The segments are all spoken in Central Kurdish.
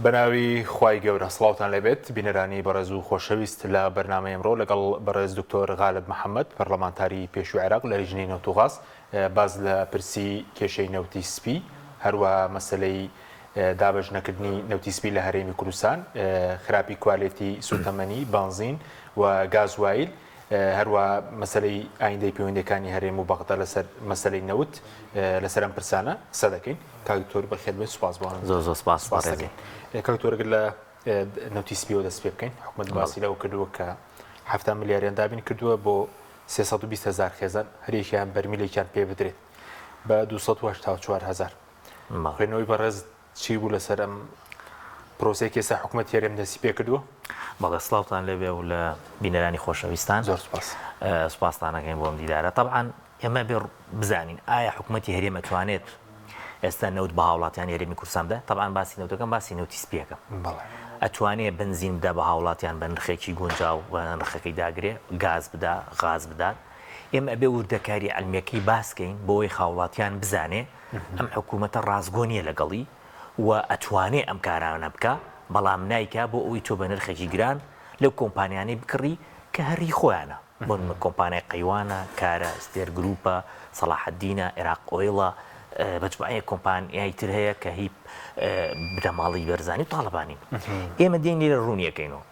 بەناوی خوای گەورە سڵاوتان لەبێت بینەرانی بەڕێز و خۆشەویست لە بەرنامە ئەمڕۆ لەگەڵ بەڕێز دکتۆر غالب محەممەد پەرلەمانتاری پێشووی عێراق لە ریژنەی نەوتوغاز باز لە پرسی کێشەی نەوتی سپی هەروە مەسلەی دابەژنەکردنی نەوتی سپی لە هەرێمی کوردستان خراپی کوالێتی سوتەمەنی بانزین و گازوایل هەروە مەسلەی ئایندەی پەیوەندیەکانی هەرێم و بەغدا لەسەر مەسلەی نەوت لەسەر ئەم پرسانە قسە دەکەین. کاک دکتۆر بەخێر بێت، سوپاس بۆ زۆر سپاس بەڕێزێ. کاک دکتۆر لە نەوتی سپیەوە دەست پێ بکەین. حکوومەت باسی لەوە کردووە کە 7 ملیاریان دابین کردووە بۆ 320,000 خێزان هەرێکیان بەرمیلێکیان پێ بدرێت بە 284,000. خوێنەوەی بەڕێز چی بوو لەسەر ئەم پرۆسەیەکی ئێستا حکوومەت هەرێم دەستی پێ کردووە؟ بەڵێ سڵاوتان لەبێ و لە بینەرانی خۆشەویستان زۆر سوپاس. سوپاستانەکەین بۆم دیدارە. طبعاً ئێمە بێ بزانین ئایا حکوومەتی هەرێم ئەتوانێت ئێستا نەوت بە هاوڵاتیان هەرێمی کوردستان بدات؟ طبعاً باسی نەوتەکەم باسی نەوتی سپیەکە. ئەتوانێت بنزین بدا بە هاوڵاتیان بە نرخێکی گونجاو بە نرخەکەی داگرێ، گاز بدا، غاز بدات. ئێمە ئەبێ وردەکاری عەلمیەکەی باسکەین بۆەوەی هاوڵاتیان بزانێ ئەم حکوومەتە ڕازگۆنیە لەگەڵی و ئەتوانێ ئەم کارانە بکە، بەڵام نایکا بۆ ئەوی تۆ بە نرخێکی گران لەو کۆمپانیانەی بکڕی کە هەری خۆیانە. بۆ کۆمپانیای قەیوانە، کارە، ستێر گروپە، سەلاحەدینە، عێراق ئۆیڵە، بەجموعەیە کۆمپانیای تر هەیە کە هی بنەماڵی بەرزانی و تاڵەبانین. ئێمە دێنی لە ڕوونیەکەینەوە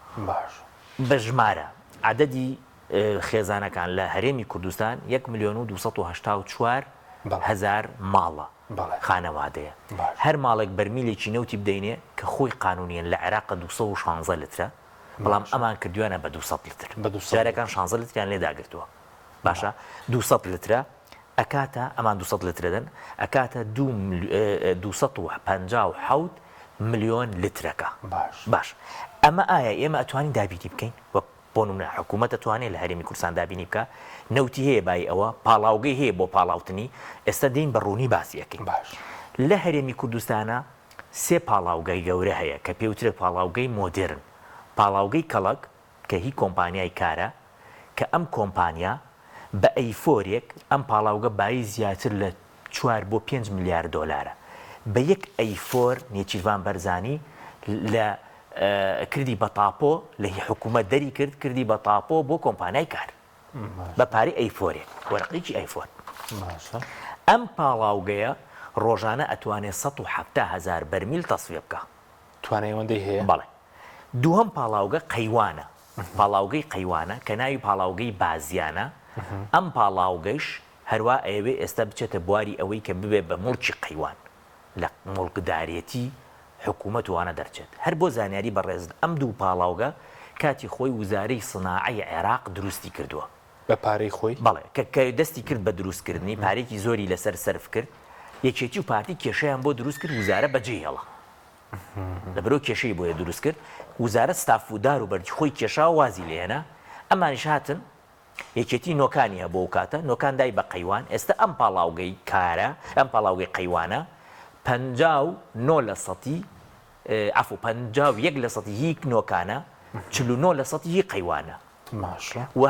بە ژمارە عەدەدی خێزانەکان لە هەرێمی کوردستان 1,284,000 ماڵە خانەوادەیە. هەر ماڵێک بەرمیلێکی نەوتی بدەینێ کە خۆی قانونیان لە عێراق 216 لترە، بەڵام ئەمان کردویانە بە 200 لتر. جارێکان 16 لتریان لێداگرتووە. باشە 200 لترە ئەکاتە ئەمان 200 لترەدەن ئەکاتە 257 ملیۆن لترەکە. باش ئەمە ئایا ئێمە ئەتوانین دابینی بکەین؟ بۆ نمونە حکوومەت دەتوانێت لە هەرێمی کوردستان دابینی بکە نەوتی هەیە بای ئەوە پاڵاوگەی هەیە بۆ پاڵاوتنی. ئێستا دین بە ڕوونی باسیەکەین. لە هەرێمی کوردستانە 3 پاڵاوگای گەورە هەیە کە پێوترێت پاڵاوگەی مۆدرن، پاڵاوگەی کەڵک کە هی کۆمپانیای کارە کە ئەم کۆمپانیا بە ئەیفۆرێک ئەم پاڵاوگە بای زیاتر لە 4 بۆ 5 میلیارد دۆلارە. بە یەک ئەیفۆر نێچیروان بەرزانی لە کردی بە تاپۆ لە حکوومەت دەری کردی بە تاپۆ بۆ کۆمپانیای کار بە پارەی ئەیفۆرێک، وەرەقێکی ئەیفۆر. ئەم پاڵاوگەیە ڕۆژانە ئەتوانێت 170,000 بەرمیل تەسفیە بکە. توانایوەندەی هەیە؟ بەڵێ. دووهەم پاڵاوگە قەیوانە، پاڵاوگەی قەیوانە کە ناوی پاڵاوگەی بازیانە. ئەم پاڵاوگەیش هەروە ئەوێ ئێستا بچێتە بواری ئەوەی کە ببێ بە موڵکی قەیوان لە موڵکدارێتی حکوومەت وانە دەرچێت. هەر بۆ زانیاری بەڕێز ئەم دوو پاڵاوگە کاتی خۆی وزارەی سناعی عێراق دروستی کردووە بە پارەی خۆی. بەڵێ کە دەستی کرد بە دروستکردنی پارێکی زۆری لەسەر سەرف کرد. یەکێتی و پارتی کێشەیان بۆ دروست کرد، وزارە بەجێ هێڵا لەبەرەوە کێشەی بۆیە دروست کرد. وزارە ستافودار و بەرجی خۆی کێشا وازی لێنە. ئەمانیش هاتن یەکێتی نۆکانی هەبوو و کاتە نۆکان دای بە قەیوان. ئێستا ئەم پاڵاوگەی کارە، ئەم پاڵاوگەی قەیوانە 59% 51% هیچ نۆکانە، 49% هی قەیوانە. و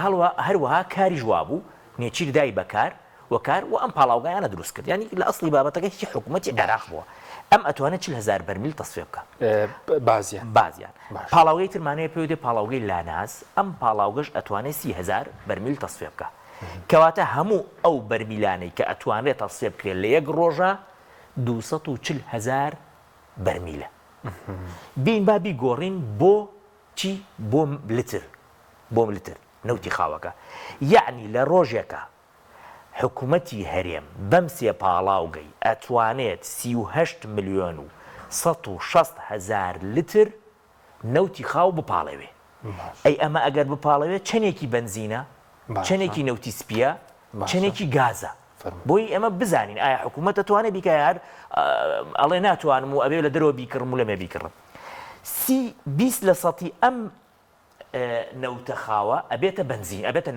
هەروەها کاری جوابوو نێچیر دای بەکار وەکار و ئەم پاڵاوگایانە دروست کرد. ینی لە ئەسڵی بابەتەکە هیچ حکوومەتی عێراق بووە. ئەم ئەتوانێت 40,000 بەرمیل تەسفیە بکە بازیان. پاڵاوگەی ترمانەیە پێوتێ پاڵاوگەی لاناز. ئەم پاڵاوگەش ئەتوانێت 30,000 بەرمیل تەسفیە بکە. کەواتە هەموو ئەو بەرمیلانەی کە ئەتوانێت تەسفیە بکرێت لە یەک ڕۆژە 240,000 بەرمیلە. بین بابی گۆڕین بۆ چی؟ بۆ لتر نەوتی خاوەکە. یعنی لە ڕۆژێکە حکوومەتی هەرێم بەم 3 پاڵاوگەی ئەتوانێت 38 ملیۆن و 160,000 لتر نەوتی خاو بپاڵەوێ. ئەی ئەمە ئەگەر بپاڵەوێت چەندێکی بنزینە، چەندێکی نەوتی سپیە، چەندێکی گازە. بۆی ئەمە بزانین ئایا حکوومەت دەتوانێت بیکە یار ئەڵێ ناتوانم و ئەبێ لە دەرەوە بیکڕم و لەمێ بیکڕم. 20% ئەم نەوتە خاوە ئەبێتە بنزین، ئەبێتە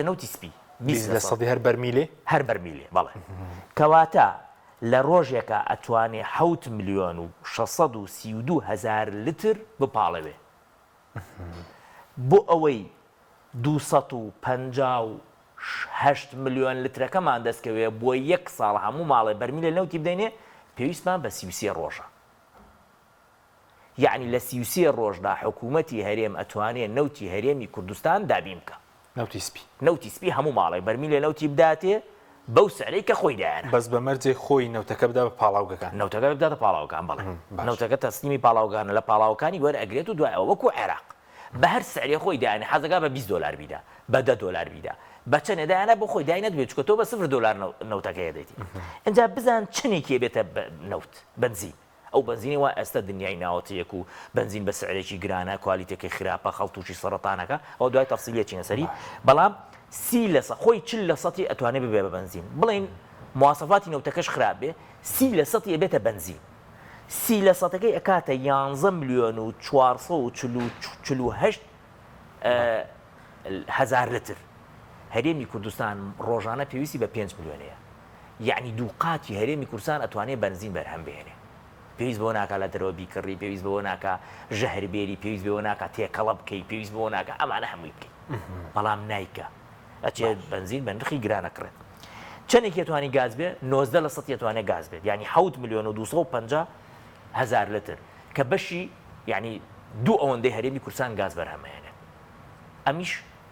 نەوتی سپی. 20% هەر بەرمیلێ؟ هەر بەرمیلێ، بەڵێ. کەواتە لە ڕۆژێکە ئەتوانێ 7 ملیۆن و 632,000 لتر بپاڵەوێ. بۆ ئەوەی 258 ملیۆن لترەکەمان دەستکەوێ بۆ 1 ساڵ هەموو ماڵێ بەرمیلە نەوتی بدەینێ، پێویستمان بە 33 ڕۆژە. یعنی لە 33 ڕۆژدا حکوومەتی هەرێم ئەتوانێت نەوتی هەرێمی کوردستان دابین بکە. نەوتی سپی هەموو ماڵی بەرمی لە نەوتی بداتێ بەو سعرەی کە خۆی دایانە. بەس بە مەرجێ خۆی نەوتەکە بدا بە پاڵاوگەکان. نەوتەکە بداتە پاڵاوەکان بەڵێ. نەوتەکە تەسلیمی پاڵاوگانە لە پاڵاوەکانی وەرئەگرێت و دوایەوە وەکو عێراق. بە هەر سعرێ خۆی دایانە حەزەکە بە $20 بیدا، بە $10 بیدا. بە چەندە دایانە بۆ خۆی دای نەدوێت چکە تۆ بە $0 نەوتەکەی دەیتی. ئەنجا بزان چنێکی بێتە نەوت بنزین. ئەو بنزینی وا ئێستا دنیای ناوەتەیەک و بنزین بە سعرێکی گرانە کوالیتێکی خراپە خەڵتوشی سەرەتانەکە ئەو دوای تەفسیلێکی نەسەری بەڵام 30% خۆی 40% ئەتوانێت ببێ بە بنزین بڵین مواصفاتی نەوتەکەش خراپ بێ 30% بێتە بنزین 30%ەکەی ئەکاتە 11,448,000 لتر هەرێمی کوردستان ڕۆژانە پێویستی بە 5 ملیۆنەیە یعنی دوو قاتی هەرێمی کوردستان ئەتوانێت بنزین بەرهەم بهێنێ پێویست بۆ ناکە لە دەرەوە بیکڕی پێویست بۆ ناکە ژەهربێری پێویست بۆ ناکە تێکەڵە بکەی پێویست بۆ ناکە ئەمانە هەمووی بکەیت بەڵام نایکە ئەچێت بنزین بە نرخی گرانەکڕێت چەندێکی توانی گاز بێ 90% توانێت گاز بێت یعنی 7,250,000 لتر کە بەشی یعنی دوو ئەوەندەی هەرێمی کوردستان گاز بەرهەمهێنێت ئەمیش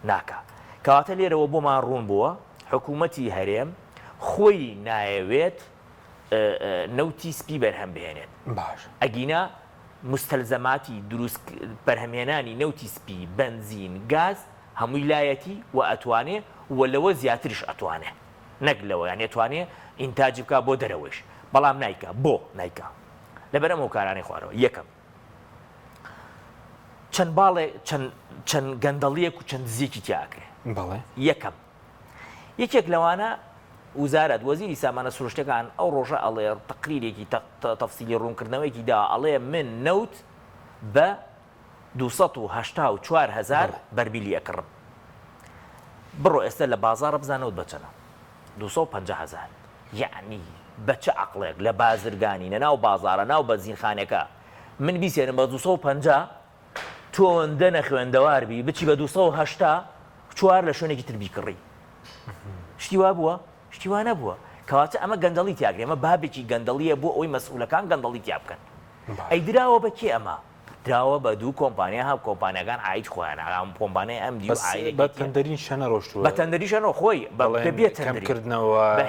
ناکە کەواتە لێرەوە بۆمان ڕوون بووە حکوومەتی هەرێم خۆی نایەوێت نەوتی سپی بەرهەم بهێنێت ئەگینا مستەلزەماتی دروست بەرهەمهێنانی نەوتی سپی بنزین گاز هەمووی لایەتی و ئەتوانێ و لەوە زیاترش ئەتوانێ نەک لەوە یان ئەتوانێ ئینتاجی بکە بۆ دەرەوەش بەڵام نایکە بۆ نایکە لەبەرەم ئەو کارانەی خوارەوە یەکەم چەند باڵێ چەند گەندەڵیەک و چەند دزیەکی تیاکرێ یەکەم یەکێک لەوانە وزارەت وەزیری سامانە سروشتەکان ئەو ڕۆژە ئەڵێ تەقریرێکی تەفسیلی ڕوونکردنەوەیکی دا ئەڵێ من نەوت بە 284,000 بەرمیلی ئەکڕم بڕۆ ئێستا لە بازاڕە بزانەوت بەچەنە 250,000 یعنی بەچە عەقڵێک لە بازرگانی نەناو بازاڕە ناو بەنزینخانەکە من بیسێنم بە 250 تۆ ئەوەندە نەخوێندەواربی بچی بە 280 چوار لە شوێنێکی تر بیکڕی شتی وا بووە شتی وا نەبووە کەواتە ئەمە گەندەڵی تیاگرێ ئەمە بابێکی گەندەڵیە بۆ ئەوی مەسئولەکان گەندەڵی تیا بکەن ئەی دراوە بە کێ ئەمە دراوە بە دوو کۆمپانیا هاو کۆمپانیەکان عاید خۆیان ئەم کۆمپانیای ئەم دی بە تەندەرین شەنە ڕۆشتووە بە تەندەری شەنەوە خۆی بێت کەمکردنەوە بە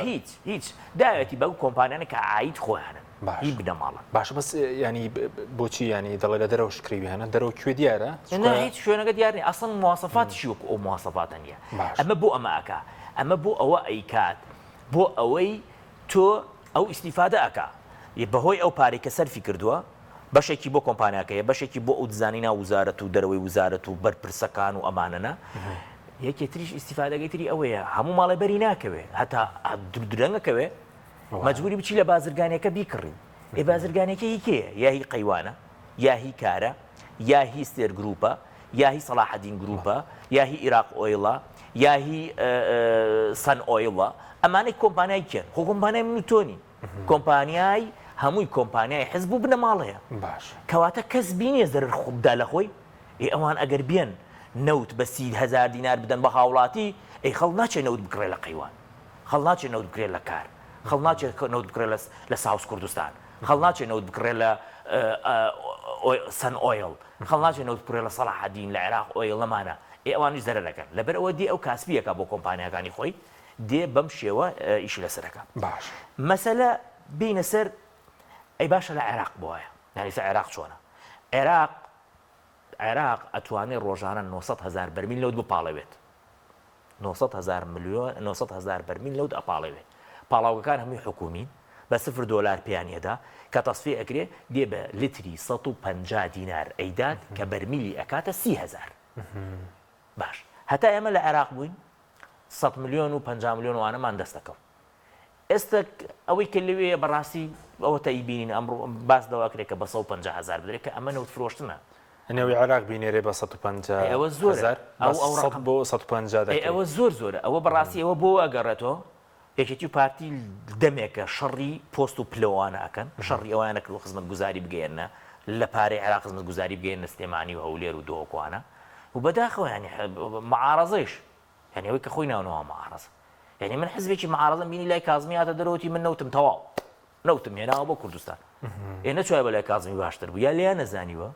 هیچ داوێتی بەو کۆمپانیانە کە عاید خۆیانن هی بنەماڵە باشە بەس ینی بۆچی ینی دەڵێ لە دەرەوە شکریوی هەنە دەرەوە کوێ دیارە هیچ شوێنەکە دیارنی ئەسڵ مواسەفاتیشی وەکو ئەو مواسەفاتە نیە ئەمە بۆ ئەمە ئەکا ئەمە بۆ ئەوە ئەیکات بۆ ئەوەی تۆ ئەو ئیسیفادە ئەکا بەهۆی ئەو پارەی کە سەرفی کردووە بەشێکی بۆ کۆمپانیاکەیە بەشێکی بۆ ئەو دزانینا وزارەت و دەرەوەی وزارەت و بەرپرسەکان و ئەمانەنە یەکێ تریش ئیسیفادەگەی تری ئەوەیە هەموو ماڵی بەری ناکەوێ هەتا درەنگەکەوێ مەجبوری بچی لە بازرگانیەکە بیکڕی ئێ بازرگانێکی هیکەیە یا هی قەیوانە یا هی کارە یا هی ستێر گروپە یا هی سەلاحەدین گروپە یا هی عێراق ئۆیڵە یا هی سەن ئۆیڵە ئەمانەی کۆمپانیای کێن خۆ کۆمپانیای من و تۆنی کۆمپانیای هەمووی کۆمپانیای حزب و بنەماڵەیە کەواتە کەس بینێ زەرر خوبدا لە خۆی ئەوان ئەگەر بێن نەوت بە 30,000 دینار بدەن بە هاوڵاتی ئەی خەڵ ناچێت نەوت بکڕێ لە قەیوان خەڵ ناچێت نەوت بکرێت لە کار خەڵ ناچێت نەوت بکرێت لە ساوس کوردستان خەڵ ناچێت نەوت بکرێت لە سەن ئۆیڵ خەڵ ناچێت نەوت بکرێت لە سەلاحەدین لە عێراق ئۆیڵ لەمانە ئەوانیش زەرەر دەکەن لەبەر ئەوە دێ ئەو کاسبیەکە بۆ کۆمپانیەکانی خۆی دێ بەم شێوە ئیشی لەسەرەکە مەسەلە بینە سەر ئەی باشە لە عێراق بۆیە یانیسە عێراق چۆنە عێراق ئەتوانێت ڕۆژانە 900,000 بەرمیل لەوت بپاڵەوێت 900,000 بەرمیل لەوت ئەپاڵەوێت پاڵاوەکان هەمووی حکومین بە $0 پێیانێدا کە تەسفێ ئەکرێ دێ بە لیتری 150 دینار ئەیدات کە بەرمیلی ئەکاتە 30,000 باش هەتا ئێمە لە عێراق بووین 100 ملیۆن و 50 ملیۆن وانەمان دەست دەکەوت ئێستا ئەوەی کە لەوێ بەڕاستی ئەوە تەیبینین ئەمڕۆ باس دەواکرێت کە بە 150,000 بدرێت کە ئەمە نەوت فرۆشتنە نەوەی عێراق بینێرێ بە 150,000 ئەوە زۆرە بۆ 150 ئەوە زۆرە ئەوە بەڕاستی ئەوە بۆ ئەگەڕێتەوە یەکێتی و پارتی دەمێکە شەڕی پۆست و پلەوانە ئەکەن شەڕی ئەوانە کرد و خزمەت گوزاری بگەێنە لە پارەی عێراق خزمەت گوزاری بگەێنە سلێمانی و هەولێر و دۆکوانە و بەداخەوە ینی معارەزەیش یعنی ئەوەی کە خۆی ناونەوە معارەزە یعنی من حزبێکی معارەزەم بینی لای کازمی هاتە دەرەوەتی من نەوتم تەواو نەوتم هێناوە بۆ کوردستان ئێ نەچوای بەلای کازمی باشتر بوو یا لیان نەزانیوە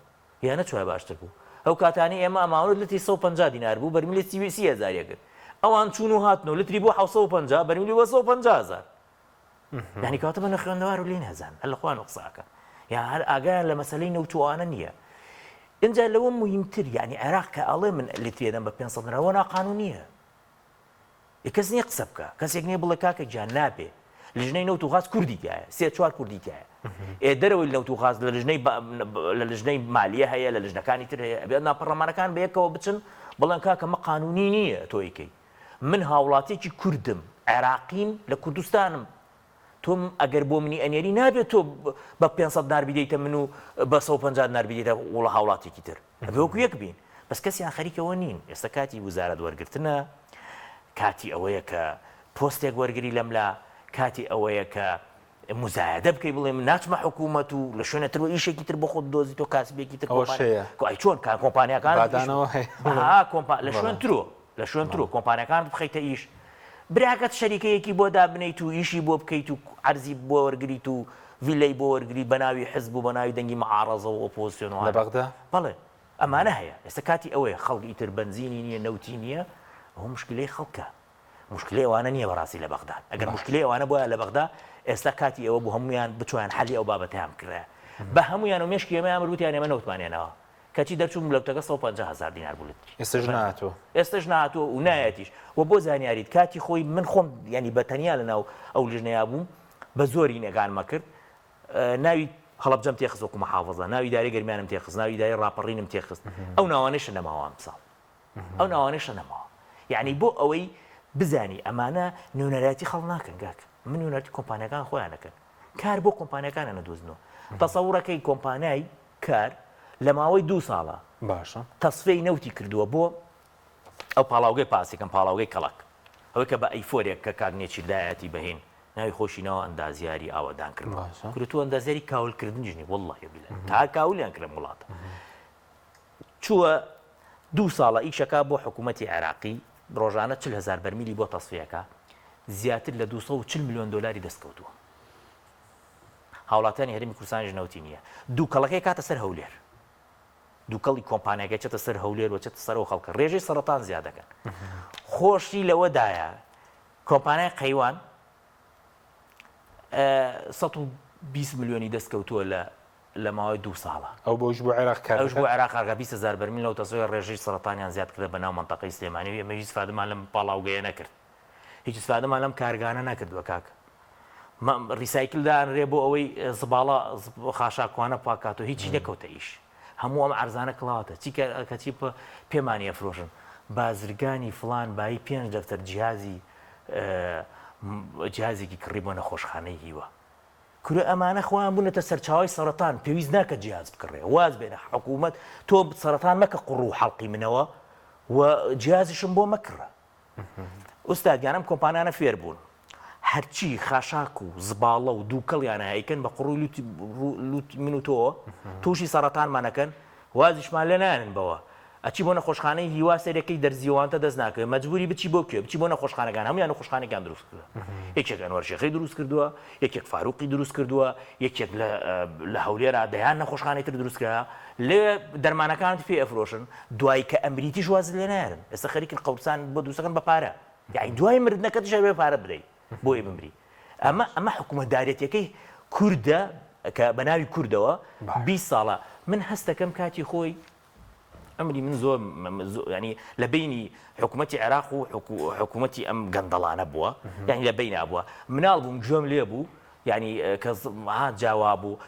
یا نەچوای باشتر بوو ئەو کاتانی ئێمە ئەماوە لەتی 150 دینار بوو بەرمیلی 30,000 کرد ئەوان چون و هاتنەوە لتری بۆ 750 بەرمیلی بۆ 150,000 یعنی کاتە بە نەخوێندەوار و لێ نەزان هەر لە خوان قساکە یا هەر ئاگایان لە مەسەلەی نەوتوانە نییە اینجا لەوە مهمتر یعنی عێراق کە ئەڵێ من لترێدەم بە 500 نەوە ناقانونیە کەس نییە قسە بکە کەسێک نییە بڵێ کاکە گیان نابێ لژنەی نەوت و غاز کوردی تایە 3-4 کوردی تایە ئێ دەرەوەی نەوت و غاز لە لژنەی مالیە هەیە لە لژنەکانی تر هەیە ئەبێ ناپەڕەمانەکان بەیەکەوە بچن بڵێن کاکە مە قانونی نییە تۆیکەی من هاوڵاتێکی کوردم عێراقیم لە کوردستانم تۆم ئەگەر بۆ منی ئەنێری نابێت تۆ بە 500 دینار بیدەیتە من و بە 150 دینار بیدەیتە وڵە هاوڵاتێکی تر ئەبێ وەکو یەک بین بەس کەسیان خەریکەوە نین ئێستا کاتی وزارەت وەرگرتنە کاتی ئەوەیە کە پۆستێک وەرگری لەملا کاتی ئەوەیە کە مزایدە بکەی بڵێ من ناچمە حکوومەت و لە شوێنەتر ئیشێکی تر بۆ خۆت دۆزی تۆ کاسبێکی تر ئەی چۆن کۆمپانیەکان لە شوێن ترۆ لە شوێن ترۆ کۆمپانیەکان بخەیتە ئیش براکەت شەریکەیەکی بۆ دابنیت و ئیشی بۆ بکەیت و عەرزی بۆ وەرگریت و ڤیلەی بۆ وەرگری بە ناوی حزب و بە ناوی دەنگی مەعارەزە و ئۆپۆزیسیۆن لە بەغدا بەڵێ ئەمانە هەیە ئێستا کاتی ئەوەیە خەڵکی ئیتر بنزینی نییە نەوتی نییە ئەوە مشکلەی خەڵکە مشکلەی ئەوانە نییە بەڕاستی لە بەغدا ئەگەر مشکلەی ئەوانە بۆیە لە بەغدا ئێستا کاتی ئەوە بۆ هەمویان بتوان حەلی ئەو بابەتیان بکرێ بە هەمویان و مێشکی ئێمەیان بروتیان ئێمە نەوتمانێنەوە کەچی دەرچوو ملەوتەکە 150,000 دینار بوو ئێستش ناتۆ و نایەتیش و بۆ زانیاریت کاتی خۆی من خۆم ینی بەتەنیا لەناو ئەو لژنەیە بووم بە زۆری نێگانمە کرد ناوی هەڵەبجەم تێخست وەکو مەحافەزە ناوی داری گەرمیانم تێخست ناوی داری ڕاپەڕینم تێخست ئەو ناوانەیشە نەماوە ئەمساڵ ئەو ناوانەیشە نەماوە یعنی بۆ ئەوەی بزانی ئەمانە نوێنەرەتی خەڵ ناکەن گاک من نوێنەرەتی کۆمپانیەکان خۆیان نەکەن کار بۆ کۆمپانیەکانە نەدۆزنەوە تەسەوڕەکەی کۆمپانیای کار لە ماوەی 2 ساڵە باشە تەسفەی نەوتی کردووە بۆ ئەو پاڵاوگەی پاسێکم پاڵاوگەی کەڵک ئەوەی کە بە ئەیفۆرێک کە کارنێکی لایەتی بەهێن ناوی خۆشینەوە ئەندازیاری ئاوادان کردووە کورتووە ئەندازیاری کاولکردنیژنی وەڵڵاهی بیلە تا کاولیان کرد وڵاتە چووە 2 ساڵە ئیشەکە بۆ حکوومەتی عێراقی ڕۆژانە 40,000 بەرمیلی بۆ تەسفیەکە زیاتر لە 240 میلیۆن دلاری دەستکەوتووە هاوڵاتیانی هەرێمی کوردستانی نەوتی نییە دووکەڵەکەی کاتە سەر هەولێر دووکەڵی کۆمپانیەکە چێتە سەر هەولێر و چێتە سەرەوە خەڵکە ڕێژەی سەرەتان زیاد دەکەن خۆشی لەوەدایە کۆمپانیای قەیوان 120 میلیۆنی دەستکەوتووە لە ماوەی 2 ساڵە ئەو بۆش بۆ عێراق کار ئەوش بۆ عێراق کارگە 20,000 بەرمیل لەو تەسۆی ڕێژەی سەرەتانیان زیاد کردە بەناو مەنتەقەی سلێمانی و ئێمە هیچ استفادەمان لەم پاڵاوگەیە نەکرد هیچ استفادەمان لەم کارگانە نەکردووە کاکە ریسایکلدان ڕێ بۆ ئەوەی زباڵە خاشاکوانە پاکاتەوە هیچی نەکەوتە ئیش هەموو ئەم عەرزانە کڵاوەتە کەچی پێمانیە فرۆشن بازرگانی فڵان بای 5 دەفتەر جیهازێکی کڕی بۆ نەخۆشخانەی هیوە کورە ئەمانە خۆیان بوونەتە سەرچاوی سەرەتان پێویست ناکە جیاز بکڕێ واز بێنە حکوومەت تۆ سەرەتان مەکە قوڕ و حەڵقی منەوە و جیازیشم بۆ مەکڕە ئوستادیانم کۆمپانیانە فێر بوون هەرچی خاشاک و زباڵە و دووکەڵیانە هەیکەن بە قوڕووی لوت من و تۆ تووشی سەرەتانمانەکەن وازیشمان لێ نانن بەوە ئەچی بۆ نەخۆشخانەی هیوا سەرەکەی دەرزیوانتە دەست ناکەوێت مەجبوری بچی بۆ کوێ بچی بۆ نەخۆشخانەکان هەمویان نەخۆشخانەکان دروست کردووە یەکێک ئەنوەر شێخی دروست کردووە یەکێک فاروقی دروست کردووە یەکێک لە هەولێرا دەیان نەخۆشخانەی تر دروست کرا لێ دەرمانەکانت پێ ئەفرۆشن دوای کە ئەمریتیش واز لێ نارن ئێستا خەریکن قەورسان بۆ دروستەکەن بە پارە یعنی دوای مردنەکەتش هەبێ پارە بدەیت بۆی بمری ئەمە حکوومەتدارێتیەکەی کووردە کە بە ناوی کوردەوە 20 ساڵە من هەستەکەم کاتی خۆی ئەمری من زۆر ینی لە بینی حکوومەتی عێراق و حکوومەتی ئەم گەندەڵانە بووە یعنی لە بین نبووە مناڵ بووم گوێم لێ بوو ینی کە جاوا بوو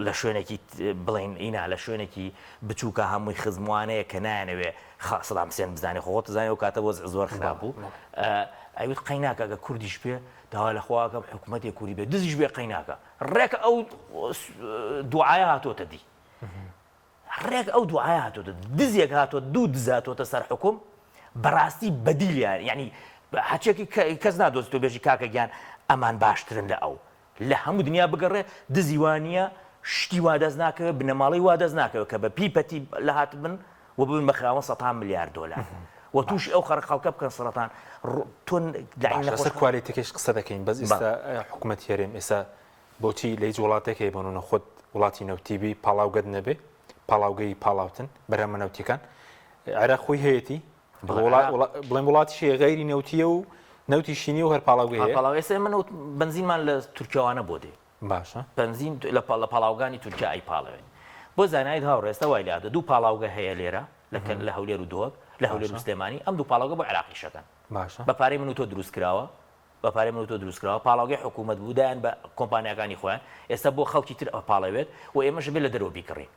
لە شوێنێکی بڵین ئینا لە شوێنێکی بچووکە هەمووی خزموانەیە کە نایەنەوێ سەدام حوسێن بزانێ خۆت زانێ و کاتە بۆ زۆر خراپ بوو ئەویت قەیناکە ئەگە کوردیش پێ داوا لە خواکە حکوومەتی کوردی بێ دزیش بێ قەیناکە ڕێکە ئەو دوعایە هاتۆتە دی ڕێک ئەو دوعایە هاتۆتە دزیەک هاتۆ دوو دزاتۆتە سەر حکوم بەڕاستی بەدیلیان یعنی هەچێکی کەس نادۆزیتۆ بێژی کاکە گیان ئەمان باشترن لە ئەو لە هەموو دنیا بگەڕێ دزیوانیە شتی وا دەست ناکەوێت بنەماڵی وا دەست ناکەوێت کە بە پیپەتی لە هات بن و ببن بەخراوە 100 میلیارد دلار و تووشی ئەو خەڵکە بکەن سەرەتان تۆن کوالێتێکش قسە دەکەین بەس ئێستا حکوومەت هێرێم ئێستا بۆچی لە هیچ وڵاتێکی بنونە خۆت وڵاتی نەوتیبی پاڵاوگەت نەبێ پاڵاوگەی پاڵاوتن بەرەمە نەوتیەکان عێراق خۆی هەیەی بڵێن وڵاتیشی غەیری نەوتیە و نەوتی شینی و هەر پاڵاوگەی هەیە ئێستا من بنزینمان لە تورکیاوانە بۆ دێ باشە بنزین لە پاڵاوگانی تورکیا ئەی پاڵەوێن بۆ زانایت هاوڕێستا وای لادە دوو پاڵاوگە هەیە لێرە لە هەولێر و دۆک لە هەولێر و سلێمانی ئەم دوو پاڵاوگە بۆ عێراقیشەکەن باشە بە پارەی من و تۆ دروست کراوە بە پارەی من و تۆ دروست کراوە پاڵاوگەی حکوومەت بوودایان بە کۆمپانیەکانی خۆیان ئێستا بۆ خەڵکی تر پاڵەوێت و ئێمەش بێ لە دەرەوە بیکڕین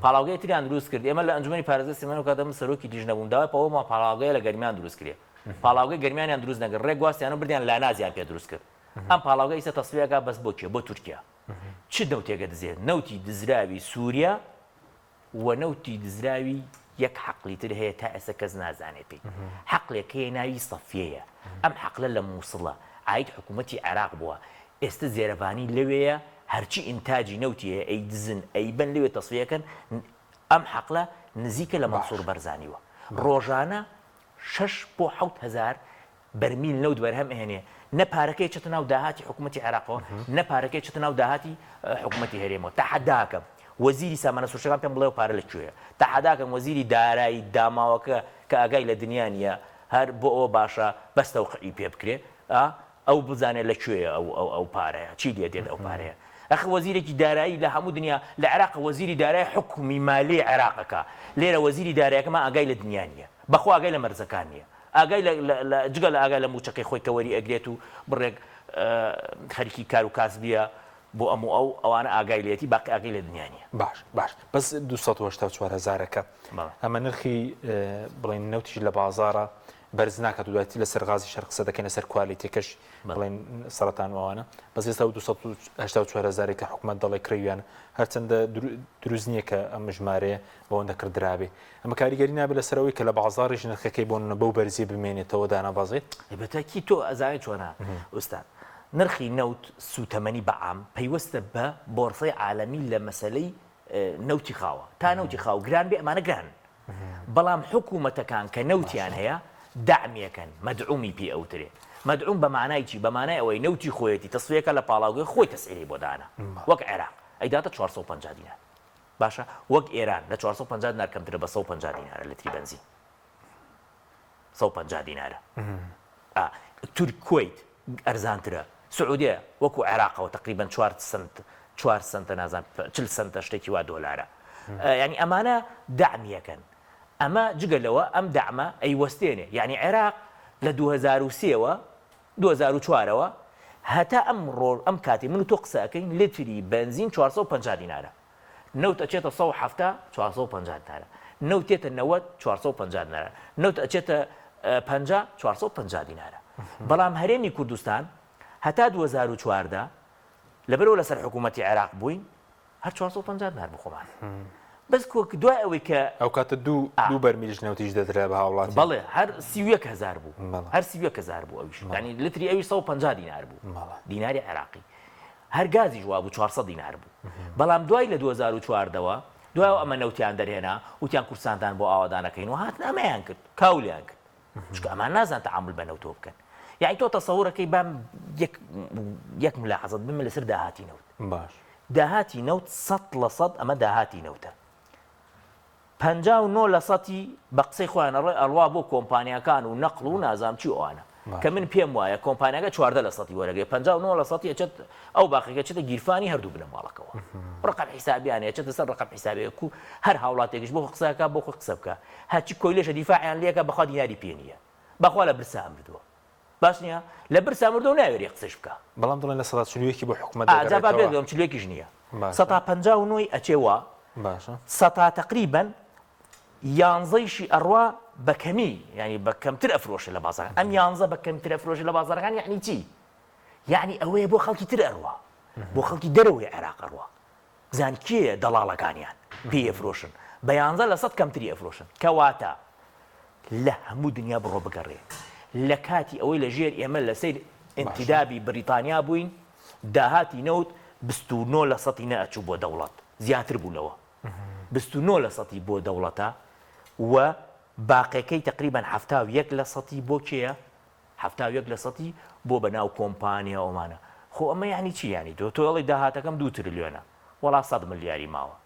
پاڵاوگەی تریان دروست کرد ئێمە لە ئەنجومەنی پارێزگای سلێمانی و کاتەمە سەرۆکی دیژنەبووم داوای پەوەمان پاڵاوگەیە لە گەرمیان دروست کرێ پاڵاوگەی گەرمیانیان دروست نەکرد ڕێک گواستیان و بردیان لا نازیان پێ دروست کرد ئەم پاڵاوگە ئیستا تەسویەکە بەس بۆ کێ بۆ تورکیا چ نەوتێکە دزێت نەوتی دزراوی سووریا و نەوتی دزراوی یەک حەقلی تر هەیە تا ئێستا کەس نازانێت پێی حەقلێک هەیە ناوی سەفیەیە ئەم حەقلە لە مووسڵە عاید حکوومەتی عێراق بووە ئێستا زێرەبانی لەوەیە هەرچی ئینتاجی نەوتی هەیە ئەی دزن ئەی بن لەوێ تەسویەکەن ئەم حەقلە نزیکە لە مەنسوور بەرزانیوە ڕۆژانە 6 بۆ 7 هزار بەرمیل نەوت بەرهەم هێنێ نە پارەکەی چێتە ناو داهاتی حکوومەتی عێراقەوە نە پارەکەی چێتە ناو داهاتی حکوومەتی هەرێمەوە تا حەداکەم وەزیری سامانە سروشتەکان پێم بڵێ و پارە لەکوێیە تا حەداکەم وەزیری دارایی داماوەکە کە ئاگای لە دنیا نیە هەر بۆ ئەوە باشە بەستە و قعی پێ بکرێ ئەو بزانێت لەکوێیە ئەو پارەیە چی لێ دێت ئەو پارەیە ئەخ وەزیرێکی دارایی لە هەموو دنیا لە عێراق وەزیری دارایی حکومی مالی عێراقەکە لێرە وەزیری دارایەکەمان ئاگای لە دنیا نیە بەخۆ ئاگای لە مەرزەکان نییە ئاگای جگە لە ئاگای لە موچەکەی خۆی کەوەری ئەگرێت و بڕێک خەریکی کار و کاسبیە بۆ ئەوانە ئاگای لێتی باقی ئاگای لە دنیا نیە باش بەس 284,000ەکە ئەمە نرخی بڵێن نەوتیش لە بازارە بەرز ناکات و دوایەتی لەسەر غازی شەرق قسە دەکەین لەسەر کوالیتیەکەش بڵێن سەرەتان ئەوانە بەس ئێستا 284,000 کە حکوومەت دەڵێ کڕیویان هەرچەندە دروست نییە کە ئەم ژمارەیە بەوەندە کردرابێ ئەمە کاریگەری نابێت لەسەرەوەی کە لە بازاڕیش نرخەکەی بۆ بەو بەرزی بمێنێتەوە دانابازێت بەتاکی تۆ ئەزانێت چۆنە ئوستان نرخی نەوت سوتەمەنی بەعام پەیوەستە بە بۆرسەی عالەمی لە مەسەلەی نەوتی خاوە تا نەوتی خاو گران بێ ئەمانە گران بەڵام حکوومەتەکان کە نەوتیان هەیە دعمیەکەن مەدعومی پێ ئەوترێ مەدعوم بە معنای چی بە معنای ئەوەی نەوتی خۆیەتی تەسویەکە لە پاڵاوگەی خۆی تەسعیری بۆ دانا وەک عێراق ئەیداتە 450 دینار باشە وەک ئێران لە 450 دینار کەمترە بە 150 دینارە لەتری بنزین 150 دینارە تورکویت ئەرزانترە سعودیە وەکو عێراقەوە تقریبا 4 سنتە نازان 40 سنتە شتێکی وا دۆلارە یعنی ئەمانە دعمیەکەن ئەمە جگەلەوە ئەم دعمە ئەیوەستێنێ یعنی عێراق لە 2003ەوە 2004ەوە هەتا ئەم کاتی من و تۆ قسەکەین لتری بنزین 450 دینارە نەوت ئەچێتە 170 450 دینارە نەوت تێتە 90 450 دینارە نەوت ئەچێتە 50 450 دینارە بەڵام هەرێمی کوردستان هەتا 2014 لەبەرەوە لەسەر حکوومەتی عێراق بووین هەر 450 دینار بخۆمان بەس دوای ئەوەی کە ئەو کاتە دوو بەرمیلش نەوتیش دەدرا بە هاوڵاتی بەڵێ هەر 31,000 بوو هەر 31,000 بوو ئەویش ینی لتری ئەوی 150 دینار بوو دیناری عێراقی هەر گازی جواب بوو 400 دینار بوو بەڵام دوای لە 2014ەوە دوای ئەمە نەوتیان دەرهێنا وتیان کورساندان بۆ ئاوادانەکەین و هاتن ئەمەیان کرد کاولیان کرد چکە ئەمان نازان تەعامل بە نەوتۆ بکەن یعنی تۆ تەسەوورەکەی بام یەک ملاحەزەت بمە لەسەر داهاتی نەوت باش داهاتی نەوت 100% ئەمە داهاتی نەوتە 59% بە قسەی خۆیان ڕێ ئەڵوا بۆ کۆمپانیەکان و نەقڵ و نازام چی ئەوانە کە من پێم وایە کۆمپانیەکە 14% وەرەگەی 59% چێت ئەو باقیەکە چێتە گیرفانی هەردوو بنە ماڵەکەەوە ڕقم حیسابیانەیە چێتە سەر ڕقم حیسابەیە و هەر هاوڵاتێکش بۆ قسەکە بۆ خۆ قسە بکە هەچی کۆیلێشە دیفاعیان لێکە بەخوا دیاری پێ نییە بەخوا لە برسا مردووە باش نییە لە برسا مردو ناوێری قسەش بکە بەڵام دڵێن لە 140 بۆ حکوومەت ئاجابا بێت چلێکیش نییە 159 ئەچێوە باشە 100 تقریبا یانزەیشی ئەڕوا بە کەمی ینی بە کەمتر ئەفرۆشە لە بازار ئەم یانزە بە کەمتر ئەفرۆشە لە بازارەکان یعنی چی یعنی ئەوەیە بۆ خەڵکی تر ئەڕوا بۆ خەڵکی دەرەوەی عێراق ئەڕوا زان کێ دەڵاڵەکانیان پێ ئەفرۆشن بە یانزە لە 100 کەمتری ئەفرۆشن کەواتە لە هەموو دنیا بڕۆ بگەڕێ لە کاتی ئەوەی لە ژێر ئێمە لە سەیر ئینتیدابی بریتانیا بووین داهاتی نەوت 29% نەئەچوو بۆ دەوڵەت زیاتر بوو لەوە 29% بۆ دەوڵەتە و باقیەکەی تقریبا 71% بۆ کێیە 71% بۆ بەناو کۆمپانیا ئەومانە خۆ ئەمە یعنی چی ینی تۆڵی داهاتەکەم 2 تریلیۆنە وڵا 100 ملیاری ماوە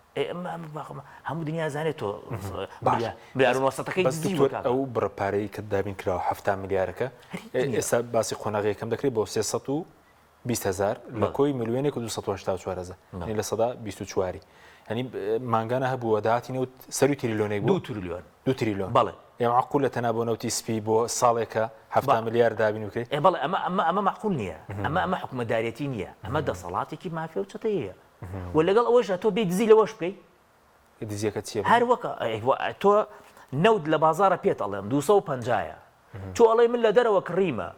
هەموو دنیا زانێت تۆ ملیارەکەی ئەو بڕپارەی کە دابین کراوە 7 ملیارەکە ئێستا باسی خۆناغیەکەم دەکرێت بۆ 320,000 لە کۆی ملیۆنێک و 284,000 لە سەدا 24 ینی ماگانە هەبووە داهاتی نەوت سەری تریلیۆنێک 2 تریلیۆن بەڵێ ئێمە عقول لە تەنابۆ نەوتی سپی بۆ ساڵێکە 7 ملیار دابین بکرێت بەڵێ ئەمە معقول نییە ئەمە حکومەدارەتی نییە ئەمە دەسەڵاتێکی مافیە و چەتەیە و لەگەڵ ئەوەشە تۆ بێ دزی لەوەش بکەیت دزیەکە چیە هەر وەکە تۆ نەود لە بازارە پێت ئەڵێم 250 تۆ ئەڵێ من لە دەرەوە کڕیمە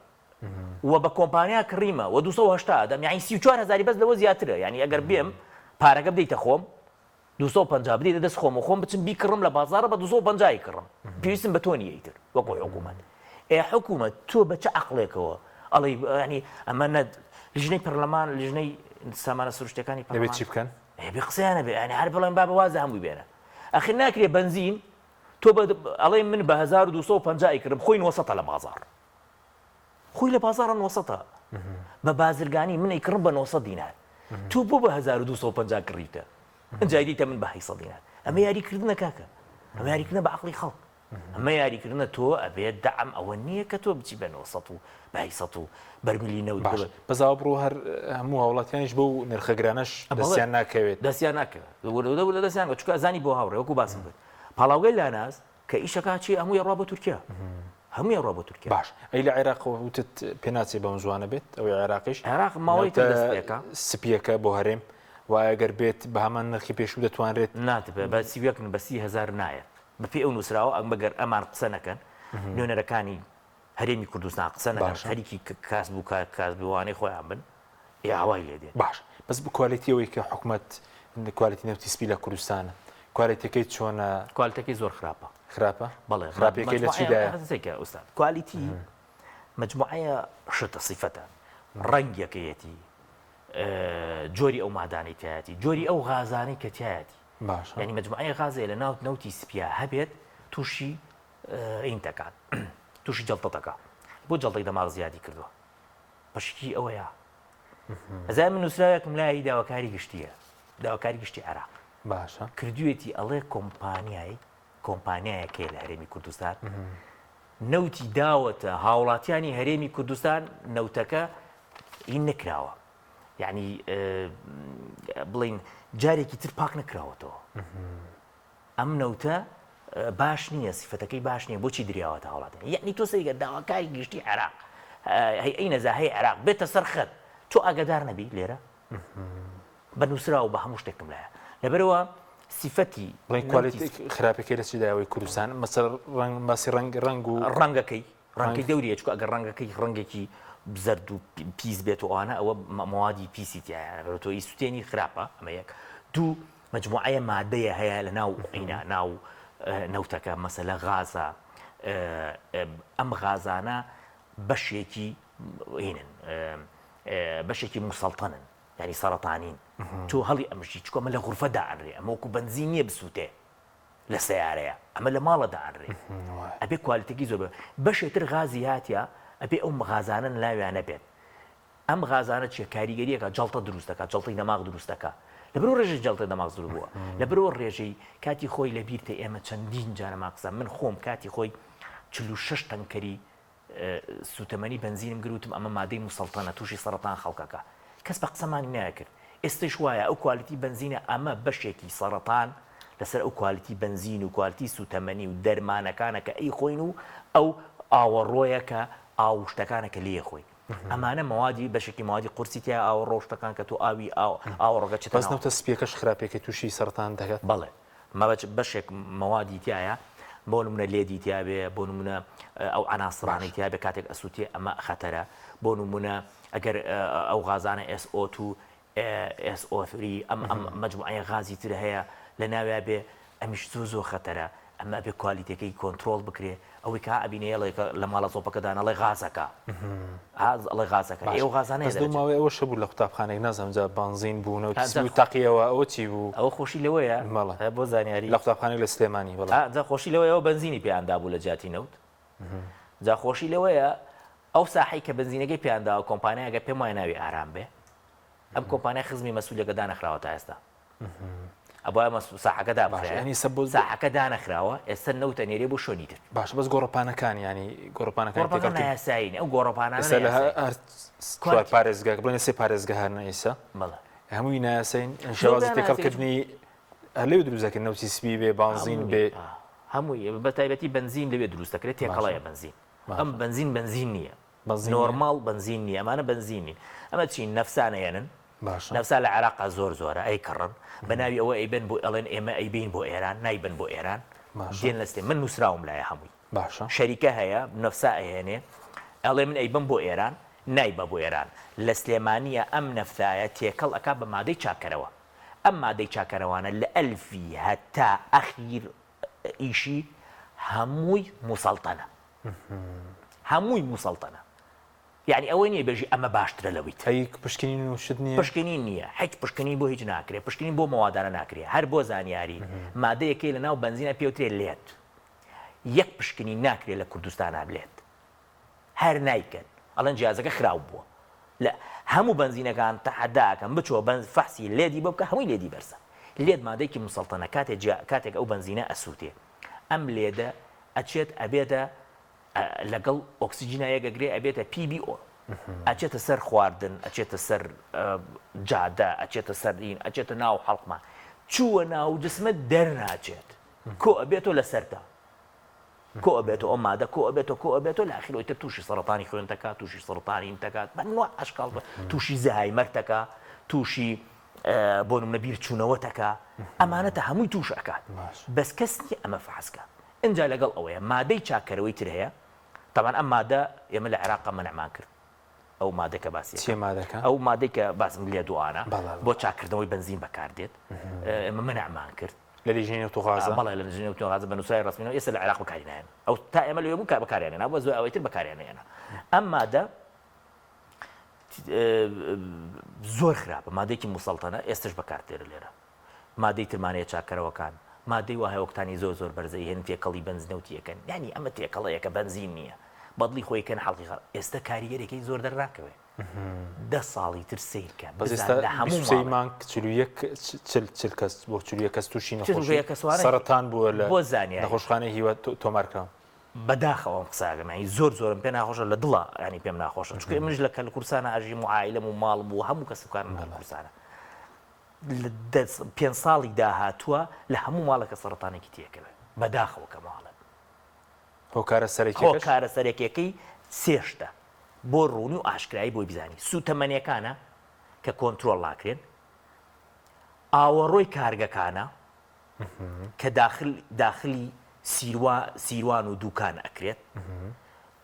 و بە کۆمپانیا کڕیمە و 280 دەم یعنی 34,000 بەس لەوە زیاترە یعنی ئەگەر بێم پارەکە بدەیتە خۆم 250 بدەیتە دەست خۆم و خۆم بچم بیکڕم لە بازارە بە 250 کڕم پێویستم بە تۆ نیەیتر وەکو حکوومەت حکوومەت تۆ بە چه عەقڵێکەوە ئەڵێ ینی ئەمە لیژنەی پەرلەمان لیژنەی سامانە سروشتەکانی دەبێت چی بکەن بێ قسەیانە بێ ینی هەر بڵێن با بەوازە هەمووی بێنە ئەخر ناکرێ بنزین تۆ ئەڵێ من بە 1250 کردم خۆی 900 لە بازار خۆی لە بازارە 900 بە بازرگانی من ئەیکڕم بە 900 دینار تۆ بۆ بە 1250 کڕیتە ئەجای دیتە من بە 800 دینار ئەمە یاریکردنە کاکە ئەمە یاریکردنە بە عەقڵی خەڵک ئەمە یاریکردنە تۆ ئەبێت دەعم ئەوە نییە کە تۆ بچی بە 900 و بە 800 و بەرمیلی نەوت بەزاوە بڕۆ هەر هەموو هاوڵاتیانیش بۆ نرخەگرانەش دەستیان ناکەوێت دەستیان ناکەوێت دەستیان چکە زانی بۆ هاوڕێ وەکو باسم کرد پاڵاوگەی لاەناز کە ئیشەکە چی هەمووی ڕوا بە تورکیا هەمووی ڕوا بە تورکیا باش ئەی لە عێراق وتت پێناچێ بەم زوانە بێت ئەوەی عێراقیش عێراق ماوەی دەستپێکە سپیەکە بۆ هەرێم وایەگەر بێت بە هەمان نرخی پێشوو دەتوانرێت ناتبێت بە سیوەکن بە 30,000 نایە بەپێ ئەو نووسراوە ئەم بەگەر ئەمان قسە نەکەن نوێنەرەکانی هەرێمی کوردستان قسە نەکەن خەریکی کاسبووانەی خۆیان بن هاوای لێ دێت باش بەس بکوالیتیەوەی کە حکوومەت کوالیتی نەوتی سپی لە کوردستانە کوالیتەکەی چۆنە کوالیتەکەی زۆر خراپە بەڵێ خراپەکەی لە چیدایە ئوستاد کوالیتی مجموعەیە شتە سیفەتە ڕەنگەکەیەتی جۆری ئەو مادانەی تایەتی جۆری ئەو غازانەی کە تایەتی باش ینی مجموعەیە غازێ لە ناو نەوتی سپیا هەبێت تووشی ئینتەکان تووشی جەڵتەکە بۆ جەڵتەی دەماغ زیادی کردووە پشکی ئەوەیە ئەزای من نووسراوێکم لای داواکاری گشتیە داواکاری گشتی عێراق باشە کردوێتی ئەڵێ کۆمپانیایەکەیە لە هەرێمی کوردستان نەوتی داوەتە هاوڵاتیانی هەرێمی کوردستان نەوتەکە هین نەکراوە یعنی بڵین جارێکی تر پاک نەکراوەتەوە ئەم نەوتە باش نییە سیفەتەکەی باش نییە بۆچی دریاوەتە هاوڵاتیان یعنی تۆ سەریگە داواکاری گشتی عێراق هەیئەی نەزاهەی عێراق بێتە سەر خەت تۆ ئاگادار نەبی لێرە بە نووسراوە بە هەموو شتێکم لایە لەبەرەوە سیفەتی خراپەکەی لە چیداوای کوردستان مەسەر باسی ڕەنگ و ڕەنگەکەی دەوریە چکە ئەگەر ڕەنگێکی زەرد و پیس بێت و ئەوانە ئەوە مەوادی پیسی تایە تۆی سوتێنی خراپە ئەمە یەک دوو مجموعەیە مادەیە هەیە لە ناو عینە ناو نەوتەکە مەسەلە غازە ئەم غازانە بەشێکی هینن بەشێکی مسەڵتەنن ینی سەرەتانین تۆ هەڵی ئەمژی چکۆمە لە غورفەدا ئەنرێ ئەمە وەکو بەنزین نییە بسووتێ لە سیارەیە ئەمە لە ماڵەدا ئەنرێ ئەبێ کوالیتێکی زۆر بەشێتر غازی هاتیە ئەبێ ئەو غازانە لاویانە بێت ئەم غازانە چیە کاریگەریەکە جەڵتە دروست دەکات جەڵتەی دەماغ دروست دەکات لەبەرەوە ڕێژەی جەڵتەی دەماغ زۆر بووە لەبەرەوە ڕێژەی کاتی خۆی لە بیرتە ئێمە چەندین جارەما قسە من خۆم کاتی خۆی 46 تەنکەری سوتەمەنی بنزینم گروتم ئەمە مادەی مسەڵتەنە تووشی سەرەتان خەڵکەکە کەس بە قسەمانی ناکرد ئێستش وایە ئەو کوالیتی بنزینە ئەمە بەشێکی سەرەتان لەسەر ئەو کوالیتی بنزین و کوالیتی سوتەمەنی و دەرمانەکانە کە ئەی خۆین و ئەو ئاوەڕۆیە کە ئاوشتەکانە کە لێ خۆی ئەمانە مەوادی بەشێکی مادی قورسی تیا ئاو ڕۆشتەکان کە تو ئاوی ئاوەڕۆگە چ بەس نەوتە سپیەکەش خراپێکی تووشی سەرەتان دەکات بەڵێ بەشێک مەوادی تایە بۆ نمونە لێدی تیاابێ بۆ نمونە ئەو عناسرانی تیاابێ کاتێک ئەسووتێ ئەمە خەتەرە بۆ نمونە ئەگەر ئەو غازانە SO2 SO3 ئەم مجموعەیە غازی تر هەیە لە ناویا بێ ئەمیش زۆر خەتەرە ئەمە بێ کوالیتەکەی کۆنتترۆل بکرێ ئەوەی کا ئەبینەیە لە ماڵە زۆپەکەدانە ئەڵێ غازەکە ئەڵێ غازەکە ئێوە غازانەیە دەماوەی ئەوە شەبوو لە قوتابخانێک نازەمجا بانزین بوون و تاقیەوە ئەوە چی بوو ئەوە خۆشی لەوەیە بۆ زانیاری لە قوتابخانێک لە سلێمانی جا خۆشی لەوەیەوە بنزینی پێیاندا بوو لە جاتی نەوت جا خۆشی لەوەیە ئەو ساحی کە بنزینەکەی پێیاندا و کۆمپانیاگە پێم وایە ناوی ئارام بێ ئەم کۆمپانیا خزمی مەسئولەکە دانەخراوە تا ئێستا ئەبە ساحەکە دابخرێ ساحەکە دانەخراوە ئێستا نەوتە نێرێ بۆ شۆنی تر باش بەس گۆڕەپانەکان ینی گۆڕەپانەکان یاساین ئەو گۆڕەپانە پارێزگا بڵێنە سێ پارێزگە هەرنە ئێستا هەمووی نایاسین شێوازی تێکەڵکردنی لێو دروستەکە نەوتی سپی بێ بانزین بێ هەمووی بە تایبەتی بەنزین لەوێ دروست دەکرێت تێکەڵەیە بەنزین ئەم بەنزین نییە نۆرماڵ بەنزین نییە ئەمانە بەنزینین ئەمە چین نەفسانەیەنن نەفسا لە عێراقا زۆرە ئەی کڕن بە ناوی ئەوە ئەیبن بۆ ئەڵێن ئێمە ئەیبین بۆ ئێران نایبن بۆ ئێران دێن لەستێ من نووسراوم لایە هەمووی شەریکە هەیە نەفسا ئەهێنێ ئەڵێ من ئەیبم بۆ ئێران نایبە بۆ ئێران لە سلێمانیە ئەم نەفسایە تێکەڵ ئەکا بە مادەی چاکەرەوە ئەم مادەی چاکەرەوانە لە ئەلفی هەتا ئەخیر ئیشی هەمووی موسەڵتەنە هەمووی موسەڵتەنە یعنی ئەوەی نییە بێژی ئەمە باشترە لەوەی پشکنین و شت نییە پشکنین نییە هیچ پشکنین بۆ هیچ ناکرێت پشکنین بۆ مەوادانە ناکرێت هەر بۆ زانیاری مادەیەکەی لە ناو بەنزینە پێوترێت لێت یەک پشکنی ناکرێت لە کوردستانە بلێت هەر نایکەن ئەڵەن جیازەکە خراپ بووە لە هەموو بەنزینەکان تەحەداکەم بچۆ فەحسی لێدی بۆ بکە هەمووی لێدی بەرسە لێد مادەیەکی مسەڵتەنە کاتێک ئەو بەنزینە ئەسووتێ ئەم لێدە ئەچێت ئەبێتە لەگەڵ ئۆکسیجینە یەکەگرێ ئەبێتە PBO ئەچێتە سەر خواردن ئەچێتە سەر جادە ئەچێتە سەرین ئەچێتە ناو حەڵقمان چووە ناو جسمە دەرناچێت کۆ ئەبێتۆ لە سەردا کۆ ئەبێتەوە ئەو مادە کۆ ئەبێتۆ لە ئاخیرەوەی تر تووشی سەرەتانی خوێنتەکە تووشی سەرەتانی ئینتەکات بەنوع ئەشکاڵ تووشی زەهایمەرتەکە تووشی بۆ نمونە بیر چوونەوەتەکە ئەمانەتە هەمووی تووش ئەکات بەس کەس نییە ئەمە فحسکە اینجا لەگەڵ ئەوەیە مادەی چاکەرەوەی تر هەیە طبعا ئەم مادە ئێمە لە عێراق مەنعمان کرد ئەو مادەکە باسی ئەو مادەی کە باسم لێ دوانە بۆ چاکردنەوەی بنزین بەکاردێت ئێمە مەنعمان کرد لە لیژنەی ئۆتۆغازە بەڵێ لە لیژنەی ئۆتۆغازە بە نووسراوی ڕسمیەوە ئێستا لە عێراق بەکارهێنایەن ئەو تا ئێمە لەوێ بوو بەکارهێنێنە بۆ زۆر ئەوەی تر بەکارهێنێنە ئەم مادە زۆر خراپە مادەیەکی موسەڵتەنە ئێستش بەکاردێرە لێرە مادەی ترمانەیە چاکەرەوەکان مادەی وهەیە ئۆکتانی زۆر بەرزەی هێن تێکەڵی بەنزینەوتی یەکەن یعنی ئەمە تێکەڵەیەکە بەنزین نییە بەدڵی خۆیکەن حەڵقی ئێستا کاریگەرێکی زۆر دەرڕاکەوێ 10 ساڵی تر سیرکە لە هەموو مانگ کەس بۆ کەس تووشی سەرەتان بووە لە زانانی نەخۆشخانەی هیوە تۆمارکراوە بەداخەوە قساگەمانی زۆرم پێ ناخۆشە لە دڵە ینی پێم ناخۆشە چکە منش لە کەل کورسانە ئاژی معایلەم و ماڵ بوو هەموو کەسکان کورسانە 5 ساڵی داهاتووە لە هەموو ماڵەکە سەرەتانێکی تێکەوێ بەداخەوە کە ماڵە کارە سەرەکیەکەی سێشتە بۆ ڕوونی و ئاشکایی بۆی بزانی سوتەمەنیەکانە کە کۆنتترۆل ناکرێن ئاوەڕۆی کارگەکانە کە داخلی سیروان و دووکان ئەکرێت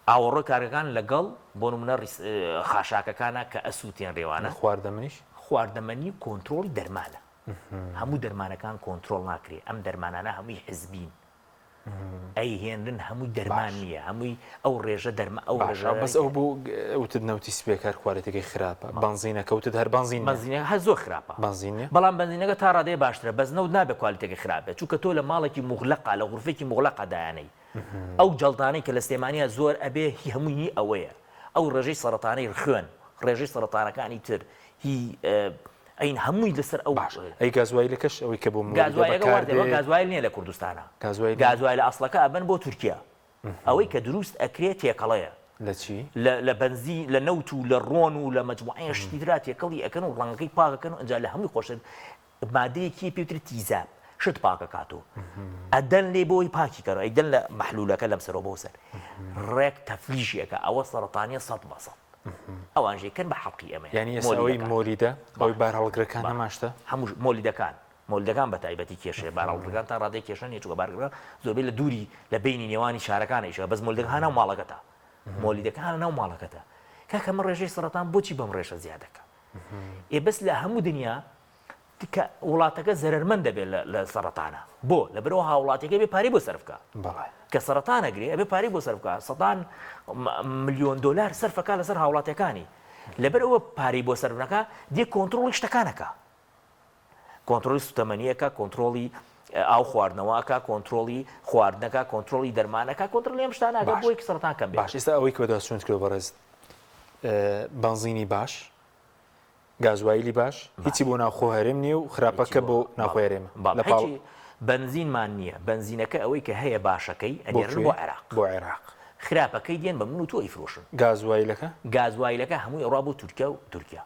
ئاوەڕۆی کارگەکان لەگەڵ بۆ نمونە خاشاکەکانە کە ئەسووتێن ڕێوانە خواردەمەنی کۆنتترۆلی دەرمانە هەموو دەرمانەکان کۆنتترۆل ناکرێت ئەم دەرمانانە هەمووی حزبین ئەی هێنرن هەمووی دەرمان نییە هەمووی ئەو ڕێژە دەرمە ئەو بەس ئەو بوو ئەوتت نەوتی سپێکار کوالێتەکەی خراپە بنزینە کەوتت هەر بنزینە هە زۆر خراپە بەڵام بنزینەکە تا ڕادەیە باشترە بەس نەوت نابێت کوالێتەکەی خراپە چونکە تۆ لە ماڵێکی مغلقا لە غورفێکی مغلقا دایانەی ئەو جەڵتانەی کە لە سلێمانیە زۆر ئەبێ هی هەمووی ئەوەیە ئەو ڕێژەی سەرەتانەی خوێن ڕێژەی سەرەتانەکانی تر هی ئەین هەمووی لەسەر ئەو ئەی گازوایلەکەش ئەوەی کە بۆ گازوایل نییە لە کوردستانە گازوای لە ئەسڵەکە ئەبەن بۆ تورکیا ئەوەی کە دروست ئەکرێت تێکەڵەیە لە چی لە بنزی لە نەوت و لە ڕۆن و لە مەجموعەیە شتیدرا تێکەڵی ئەەکەن و ڕەنگەکەی پاکەکەن و ئەنجا لە هەمووی خۆشن مادەیەکی پێوتری تیزاب شت پاکەکاتەوە ئەدەن لێ بۆی پاکی کەڕ ئەیدەن لە مەحلولەکە لەم سەرەوە بۆ سەر ڕێک تەفلیشیەکە ئەوە سەرەتانیە 100%. ئەوانژێکن بە حەڵقی ئەمە ینی ئەوەی مۆریدە ئەوەی بارهەڵگرەکان نەماشتە هەموو مۆلیدەکان بە تایبەتی کێشێ بارهەڵگرەکان تا ڕادەی کێشە نیە چووکە بارگران زۆربەی لە دووری لە بینی نێوانی شارەکانیشە بەس مۆلیدەکان ناو ماڵەکەتە مۆلیدەکان ناو ماڵەکەتە کاکە من ڕێژەی سەرەتان بۆچی بەم ڕێژە زیادەکە بەس لە هەموو دنیا کە وڵاتەکە زەرمەند دەبێت لە سەرەتانە بۆ لە بەرەوە هاوڵاتەکە بێ پارەی بۆ سەرفکە کە سەرەتان ئەگرێ ئەبێ پارەی بۆ سەرفکە 100 ملیۆن دلار سەرفەکە لەسەر هاوڵاتەکانی لەبەرەوە پارەی بۆ سەرفەکە دێ کۆنتترۆڵی شتەکانەکە کۆنتترۆلی سوتەمەنیەکە کۆنتترۆلی ئاو خواردنەوەکە کۆنتترۆلی خواردنەکە کۆنتترۆلی دەرمانەکە کۆنتترۆلی ئەم شتانەکە بۆی سەرەتان کەم باش ئێستا ئەوەی کە بەدەستچوونت کرد بەڕێز بنزینی باش گازوایلی باش هیچی بۆ ناوخۆ هەرێم نییە و خراپەکە بۆ ناوخۆ هەرێمە بنزینمان نییە بنزینەکە ئەوەی کە هەیە باشەکەی ئەنێرن بۆ عێراق بۆ عێراق خراپەکەی دێن بە من و تۆ ئیفرۆشن گازوایلەکە هەمووی ڕوا بۆ تورکیا و تورکیا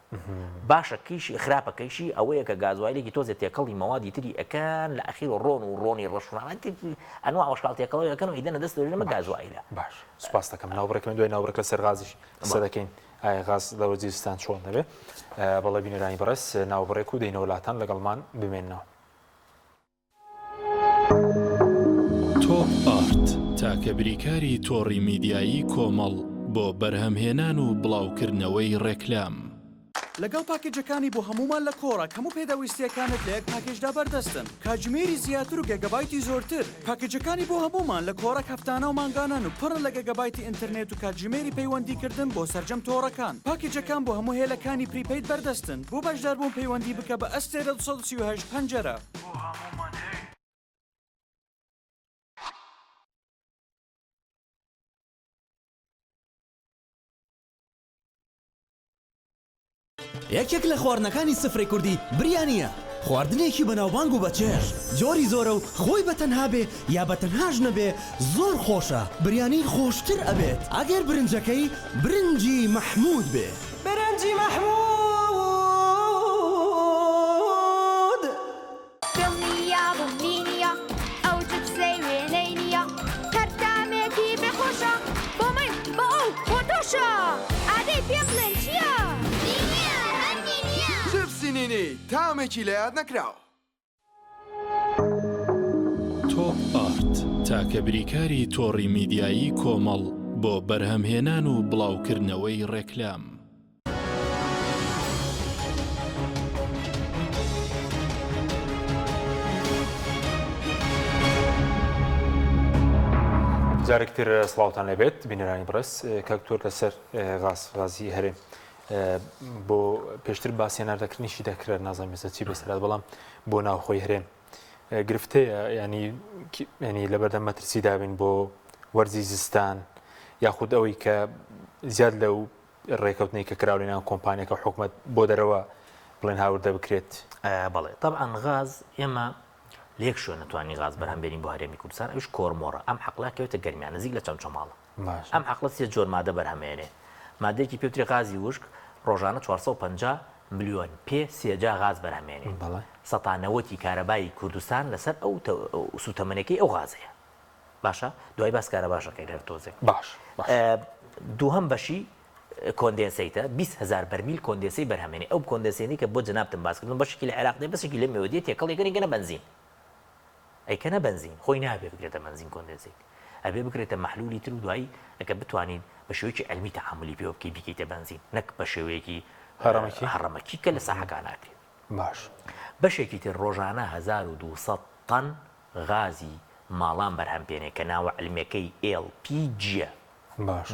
باشەکەیشی خراپەکەیشی ئەوەیە کە گازوایلێکی تۆزێت تێکەڵی مەوادی تری ئەەکان لە ئەخیر و ڕۆنی ڕەشوانەتی ئەنوا ئەوشقال تێکەڵی ئەەکەن و ئیدەنە دەست لەمە گازوایلە باش سپاس دەکەم ناوبڕێکم دوای ناوبڕێک لە سەرغازیش قسە دەکەین ئایا غاز لە وەرزیستان چۆن دەبێت بەڵێ بینەرانی بەڕێز ناوبڕێک و دەینە وڵاتان لەگەڵمان بمێننەوە. تۆپ ئارت تاکە بریکاری تۆڕی میدیایی کۆمەڵ بۆ بەرهەمهێنان و بڵاوکردنەوەی ڕێکلام لەگەڵ پاکێجەکانی بۆ هەمومان لە کۆڕە هەموو پێداویستیەکانت لە یەک پاکێجدا بەردەستن کاتژمێری زیاتر و گەگەبایتی زۆرتر پاکێجەکانی بۆ هەمومان لە کۆڕە هەفتانە و مانگانان و پڕن لە گەگەبایتی ئینتەرنێت و کاتژمێری پەیوەندیکردن بۆ سەرجەم تۆڕەکان پاکێجەکان بۆ هەموو هێلەکانی پریپەید بەردەستن بۆ بەشداربوون پەیوەندی بکە بە ئەستێرە 238 پەنجەرە. یەکێک لە خواردنەکانی سفرەی کوردی بریانیە خواردنێکی بەناوبانگ و بەچێژ جۆری زۆرە و خۆی بەتەنها بێ یا بەتەنهاش نەبێ زۆر خۆشە بریانی خۆشتر ئەبێت ئەگەر برنجەکەی برنجی مەحموود بێ برنجی مەحموود دڵنیا بمبینیە ئەو جبسەی وێنەی نییە هەردامێکی بێخۆشە بۆ من بە ئەو بۆ تۆشە ئادەی پێ بڵێن چییە؟ سینینی تامێکی لە یاد نەکراوە. تۆپ ئارت تاکە بریکاری تۆڕی میدیایی کۆمەڵ بۆ بەرهەمهێنان و بڵاوکردنەوەی ڕێکلام جارێکتر سڵاوتان لەبێت بینەرانی بەڕێز کاکتۆر لەسەر غازی هەرێم بۆ پێشتر باسیێناردەکردنیشی دەکرێت نازانێت چی بەسەرات بەڵام بۆ ناوخۆی هەرێم گرفتەیە ینی لە بەردەم مەترسی دابین بۆ وەرزی زستان یاخود ئەوەی کە زیاد لەو ڕێکەوتنەی کە کراوە لەناو کۆمپانیەکە حکومەت بۆ دەرەوە بڵێن هاوردە بکرێت. بەڵێ طبعاً غاز ئێمە لە یەک شوێنە نەتوانی غاز بەرهەمبێنین بۆ هەرێمی کوردستان ئەوش کۆرمۆڕە ئەم حەقڵا کەوێتە گەرمیان نزیک لە چەند چۆماڵە ئەم حەقڵە سێ جۆر مادە بەرهەمێنێ مادەیەکی پێوتری غازی وشک ڕۆژانە 450 ملیۆن پێ سێجا غاز بەرهەمێنێ سەتانەوەتی کارەبایی کوردستان لەسەر ئەو سوتەمەنەکەی ئەو غازەیە باشە دوای باسکارە باشەکەی هەر تۆزێک باش دووهەم بەشی کۆندێنسەیتە 20,000 بەرمیل کۆندێنسەی بەرهەمێنێ ئەو کۆندێنسەی کە بۆ جنابتم باسکردن بەشێکی لە عێراق دێ بەسێکی لە مێودێ تێکەڵێکەکەنی گەنە بنزین ئەیکەنە بنزین خۆی نابێ بکرێتە بنزین کۆندێنسەی ئەبێ بکرێتە مەحلولی تر و دوایی ئەکە بتوانین بە شێوەیەکی ئەلمی تەحملی پێوە بکەی بیکەیتە بنزین نەک بە شێوەیەکی هەڕەمەکی کە لە ساحەکان ناکرێت. باش بەشێکی تر ڕۆژانە 1200 تەن غازی ماڵان بەرهەمپێنێ کە ناوە علمەکەی LPG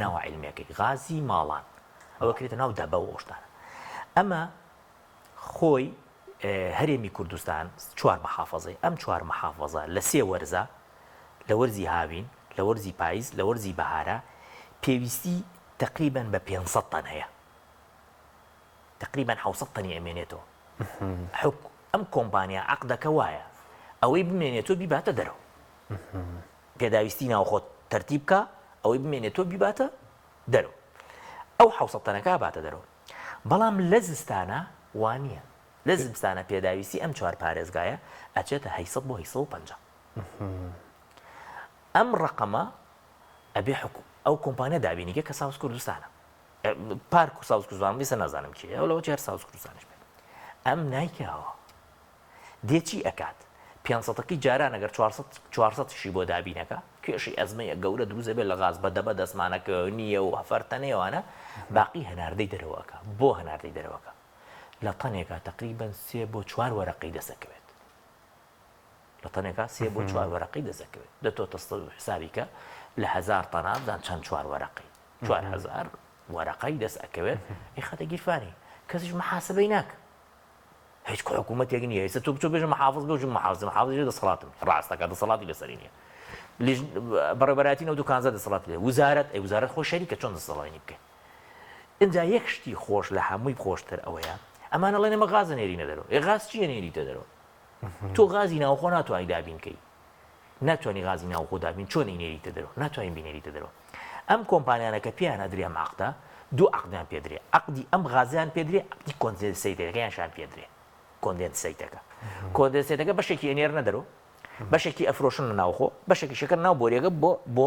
ناوە علمەکەی غازی ماڵان ئەوە کرێتە ناو دەبە و ئۆشتانە ئەمە خۆی هەرێمی کوردستان 4 مەحافەزەی ئەم 4 مەحافەزە لە 3 وەرزە لە وەرزی هاوین لە وەرزی پاییز لە وەرزی بەهارە پێویستی تقریبا بە 500 تەن هەیە تقریبا 700 تەنی ئەمێنێتەوە ئەم کۆمپانیا عەقدەکە وایە ئەوەی بمێنێتەوە بیباتە دەرەوە پێداویستی ناوخۆت تەرتیب بکە ئەوەی بمێنێتەوە بیباتە دەرەوە ئەو 700 تەنەکە باتە دەرەوە بەڵام لە زستانە وانییە لە زستانە پێداویستی ئەم 4 پارێزگایە ئەچێتە 800 بۆ 850 ئەم ڕقەمە ئەبێ ئەو کۆمپانیا دابینیکە کە ساوز کوردستانە پارک و ساوز کوردستان بیسە نازانم چیە ئەو لەوە هەر ساوز کوردستانش بێت ئەم نایکەوە دێچی ئەکات 500ەکەی جاران ئەگەر 400شی بۆ دابینەکە کێشی ئەزمەیە گەورە دروزە بێت لە غاز بەدەبە دەستمانەکە نییە و هەفەرتەنەیەوانە باقی هەناردەی دەرەوەکە بۆ هەناردەی دەرەوەکە لە تەنێکە تقریبا 3 بۆ 4 وەرەقەی دەسەکەوێت لە تەنێکە 3 بۆ 4 وەرەقەی دەسەکەوێت دەتۆتە حسابی کە لە 1000 تەنادان چەند 4 وەرەقەی 4000 وەرەقەی دەست ئەکەوێت ئەی خەتە گیرفانی کەسیش مەحاسبەی ناکە هیچ حکوومەتێک نییە ئێستا تۆ بچۆ بێژە مەحافظ بێ و محافظ دەسەڵاتم ڕاستەکە دەسەڵاتی لەسەری نییە بەڕێبەراتی نەو دوکانزە دەسەڵات لێ وزارەت خۆ شەریکە چۆن دەسەڵاتی بکەین اینجا یەک شتی خۆش لە هەمووی خۆشتر ئەوەیە ئەمانە لە نەمە غازە نێرینە دەرەوە غاز چیە نێریتە دەرەوە تۆ غازی ناوخۆ ناتوانانی دابینکەی ناتوانانی غازی ناوخۆ دابین چۆن نێریتە دەرەوە ناتوانین بینێریتە دەرەوە ئەم کۆمپانیانە کە پیان ئەدرێ عەقدە دوو عەقدیان پێدرێ عەقدی ئەم غازیان پێدرێ عەقدی کۆندنسەیتەکەیانشان پێدرێ کۆندنسەیتەکە کۆندنسەیتەکە بەشێکی ئەنێرنە دەرەوە بەشێکی ئەفرۆشن لە ناوخۆ بەشێکی شەکەر ناو بۆریەکە بۆ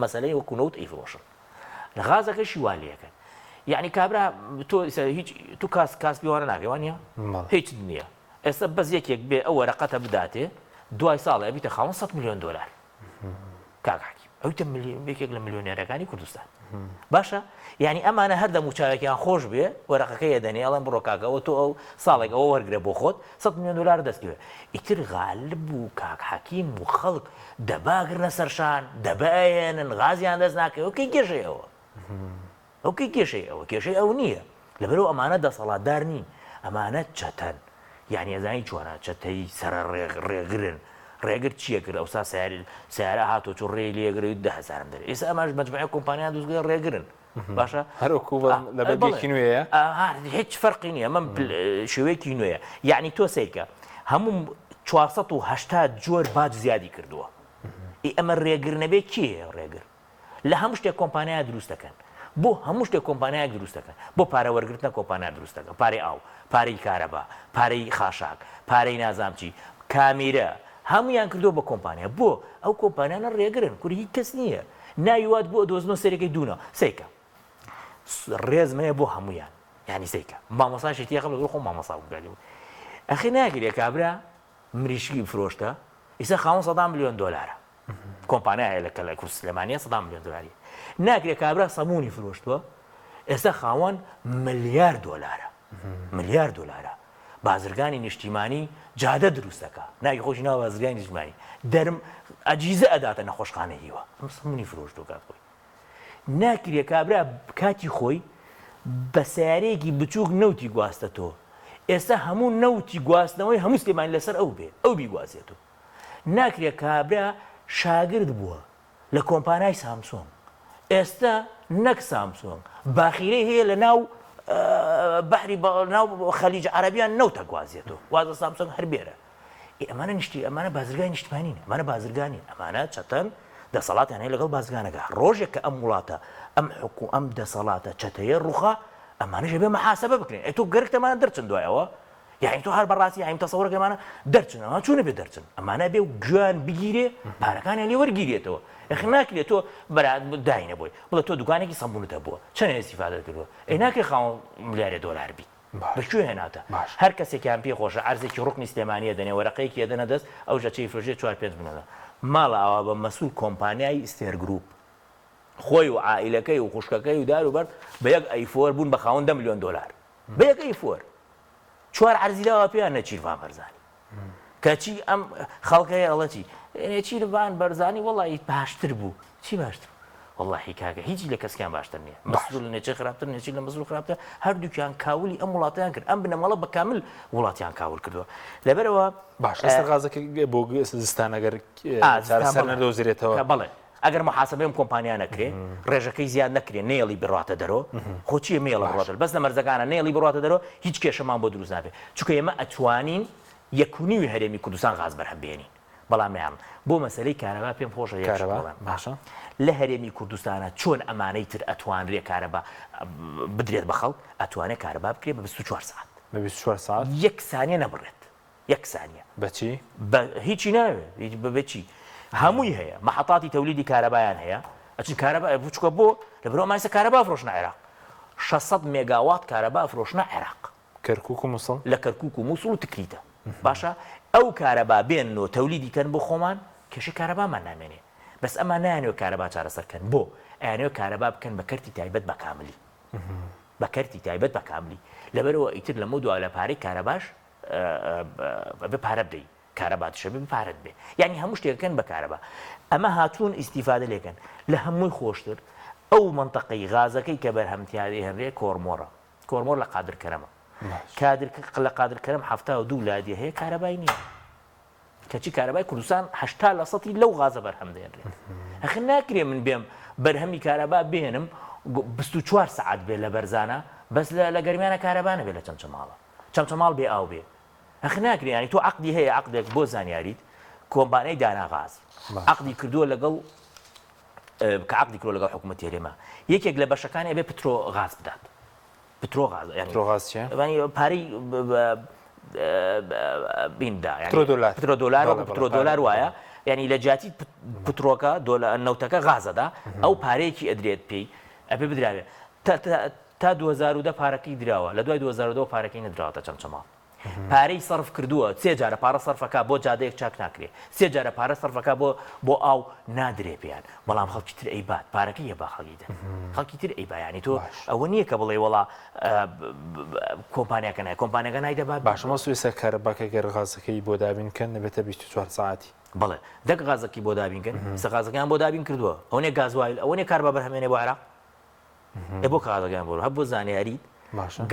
مەسەلەی وەکو نەوت ئەیفرۆشن لە غازەکەشی والیەکەن یعنی کابرا تۆ هیچ تو کاس بیوانە ناکەی وانە هیچ نییە ئێستا بەس یەکێک بێ ئەو وەرەقەتە بداتێ دوای ساڵە بیتە خاوەن 100 میلیۆن دلار کاکاکی ئەوتە یەکێک لە میلیۆنێرەکانی کوردستان باشە یعنی ئەمانە هەر دەموچاوێکیان خۆش بێ وەرەقەکەی دەنێ ئەڵەن بڕۆ کاکەوە تۆ ئەو ساڵێک ئەوە وەرگرە بۆ خۆت 100 میلیۆن دلار دەستکەوێت ئیتر غالب و کاک حەکیم و خەڵک دەباگرنە سەرشان دەبەیەنن غازیان دەست ناکەوە کەی گێژەیەوە ئەو کەی کێشەی ئەوە کێشەی ئەو نییە لەبەرەوە ئەمانە دەسەڵاتدار نین ئەمانە چەتەن یعنی ئەزانی چۆنە چەتەی سەر ڕێگرن ڕێگر چیە کرد ئەوسا سیارە هاتۆ چۆ ڕێ لێگرێت 10,000 دەرێت ئێستا ئەماش مەجموعە کۆمپانیان دروستکە ڕێگرن باشە هەروەکو لەبەرێکی نوێیە هیچ فەرقی نییە ئەمە شێوەیەکی نوێیە یعنی تۆ سیرکە هەموو 480 جۆر باج زیادی کردووە ئەمە ڕێگر نەبێ کیە ڕێگر لە هەموو شتێک کۆمپانیا دروست دەکەن بۆ هەموو شتێک کۆمپانیایەک دروست دەکەن بۆ پارە وەرگرتنە کۆمپانیا دروست دەکەن پارەی ئاو پارەی کارەبا پارەی خاشاک پارەی نازامچی کامیرە هەمویان کردو بە کۆمپانیا بۆ ئەو کۆمپانیانە ڕێگرن کوری هیچ کەس نییە ناویوات بۆ دۆزنەوە سەرەکەی دوونە سیکە ڕێزمەیە بۆ هەمویان ینی سیکە مامۆساشێتی خەڵ خۆ مامۆسا بگەڵێ ئەخی ناگرێ کابرا مریشکی فرۆشتە ئیسا خاوەن 100 میلیۆن دلارە کۆمپانیایە لە کەلای کورد سلێمانیە 100 میلیۆن دلاری ناگرێت کابرا سەمونی فرۆشتووە ئێستا خاوەن ملیار دلارە ملیار دلارە بازرگانی نیشتیمانی جادە دروست دەکات ناگی خۆشی ناوە بازرگانی نیشتیمانی دەرم ئەجیزە ئەداتە نەخۆشخانەیەوە ئەم سەمونی فرۆشتووە کات خۆی ناکرێت کابرا کاتی خۆی بە سیارەیەکی بچووک نەوتی گواستەتەوە ئێستا هەموو نەوتی گواستنەوەی هەموو سلێمانی لەسەر ئەو بێ ئەو بیگوازێتەوە ناکرێت کابرا شاگرد بووە لە کۆمپانیای سامسۆنگ ئێستا نەک سامسۆنگ باخیرەی هەیە لە ناو بەحری ناو خەلیج عەرەبیان نەوتە گوازێتەوە وازە سامسۆنگ هەر بێرە ئەمانە نیشتی ئەمانە بازرگانی نیشتیمانین ئەمانە بازرگانین ئەمانە چەتەن دەسەڵاتیان هەیە لەگەڵ بازرگانەکە ڕۆژێک کە ئەم وڵاتە ئەم حکوم ئەم دەسەڵاتە چەتەیە ڕوخا ئەمانەش بێ مەحاسەبە بکرێن تۆ گەرکتەمانە دەرچن دوایەوە یعنی تۆ هەر بەڕاستی یعنی تەسەوڕەکەمانە دەرچن ئەمە چوونە بێ دەرچن ئەمانە بێ و گوێیان بگیرێ پارەکانیان لێ وەرگیرێتەوە ئەخ ناکرێت تۆ بەرات داینە بۆی بڵێ تۆ دوکانێکی سەمبولتە بووە چەند ئێستیفادە کردووە ئەی ناکرێت خاوەن ملیارێ دۆلار بیت بەکوێ هێناتە هەر کەسێکیان پێ خۆشە عەرزێکی ڕوکنی سلێمانیە دەنێ وەرەقەیەکی ئەدەنە دەست ئەو ژەچەی فرۆژێ 4-5 بنەدە ماڵە ئەوە بە مەسوول کۆمپانیای ئستێر گروپ خۆی و عائیلەکەی و خوشکەکەی و دار و بەر بە یەک ئەیفۆر بوون بە خاوەن 10 میلیۆن دلار بە یەک ئەیفۆر 4 عەرزیلاوە پێیان نەچیروان بەرزانی کەچی ئەم خەڵکەیە ئەڵەتی چیروان بەرزانی وەڵی باشتر بوو چی باشتر واللهی کاکە هیچی لە کەسکیان باشتر نییە مەسوول لە نێچە خراپتر نێچی لە مەسوول خراپتر هەردووکیان کاولی ئەم وڵاتیان کرد ئەم بنەمەڵە بە کامل وڵاتیان کاول کردووە لەبەرەوە باش ئێستا غازەکە بۆ زستان ئەگەر سەر نەدۆزرێتەوە بەڵێ ئەگەر محاسبەی ئەم کۆمپانیا نەکرێ ڕێژەکەی زیاد نەکرێ نێڵی بڕاتە دەرەوە خۆچیە مێڵە بڕاتە بەس لە مەرزەکانە نێڵی بڕاتە دەرەوە هیچ کێشەمان بۆ دروست نابێت چونکە ئێمە ئەتوانین 1.5 هەرێمی کوردستان غاز بەرهەم بێنین بەڵام بۆ مەسەلەی کارەبا پێم خۆشە باشە لە هەرێمی کوردستانە چۆن ئەمانەی تر ئەتوانرێ کارەبا بدرێت بە خەڵک ئەتوانێت کارەبا بکرێت بە 24 ساعت بە 24 ساعت یەک سانیە نەبڕێت یەک سانیە بەچی هیچی ناوێت بەچی هەمووی هەیە مەحەطاتی تەولیدی کارەبایان هەیە ئەچی کارەبا بچکە بۆ لەبەرەوە مایسە کارەبا فرۆشنە عێراق 600 مێگاوات کارەبا فرۆشنە عێراق کەرکووک و مووسڵ لە کەرکووک و مووسڵ و تکریتە باشە ئەو کارەبا بێنەوە تەولیدی کەن بۆ خۆمان کێشە کارەبامان نامێنێ بەس ئەمان نایانەوە کارەبا چارەسەرکەن بۆ ئەیانەوە کارەبا بکەن بە کەرتی تایبەت بە کاملی بە کەرتی تایبەت بە کاملی لەبەرەوە ئیتر لەمە دووە لە پارەی کارەباش بە پارە بدەیت کارەبا دشە بێ پارەت بێ یعنی هەموو شتێکەکەن بە کارەبا ئەمە هاتوون ئیسیفادە لێکەن لە هەمووی خۆشتر ئەو منتەقەی غازەکەی کە بەرهەمتیاری هەرێ کۆرمۆر لە قادرکەرەمە لە قادرکەرەم 72 لادیە هەیە کارەبای نییە کەچی کارەبای کوردستان 80% لەو غازە بەرهەم دێنرێت ئەخ ناکرێ من بێم بەرهەمی کارەبا بێنم 24 سعات بێ لە بەرزانە بەس لە گەرمیانە کارەبانە بێ لە چەند ماڵە چەمچەماڵ بێ ئاو بێ ئەخ ناکرێ ینی تۆ عقدی هەیە عقدێک بۆ زانیاریت کۆمپانیای داناغاز عقدی کردووە لەگەڵ کە عقدی کردووە لەگەڵ حکوومەتی هێرێما یەکێک لە بەشەکانی ئەبێ پترۆ غاز بدات پترۆ غاز ینی پارەی بیندا پترۆ دۆلار و پترۆ دۆلار وایە ینی لە جیاتی پترۆکە نەوتەکە غازەدا ئەو پارەیەکی ئەدرێت پێی ئەبێ بدراوێ تا 2010 پارەکەی دراوە لە دوای 2010 پارەکەی نەدراوەتە چەمچەماڵ پارەی سەرف کردووە سێ جارە پارە سەرفەکە بۆ جادەیەک چاک ناکرێت سێ جارە پارە سەرفەکە بۆ ئاو نادرێ پێیان بەڵام خەڵکی تر ئەیبات پارەکەی یە با خەڵیدە خەڵکی تر ئەیبایانی تۆ ئەوە نییە کە بڵێ وڵا کۆمپانیاکە نای کۆمپانیەکە نایدەبات باشمە سوێسە کارەباکە گەر غازەکەی بۆ دابینکەن نەبێتە 24 ساعتی بڵێ دەک غازەکی بۆ دابینکەن سە غازەکەیان بۆ دابین کردووە ئەوەنێ گازوایل ئەوەنێ کار بە بەرهەمێنێ بۆ عێراق بۆ غازەکەیان بۆ هەب بۆ زانیاریت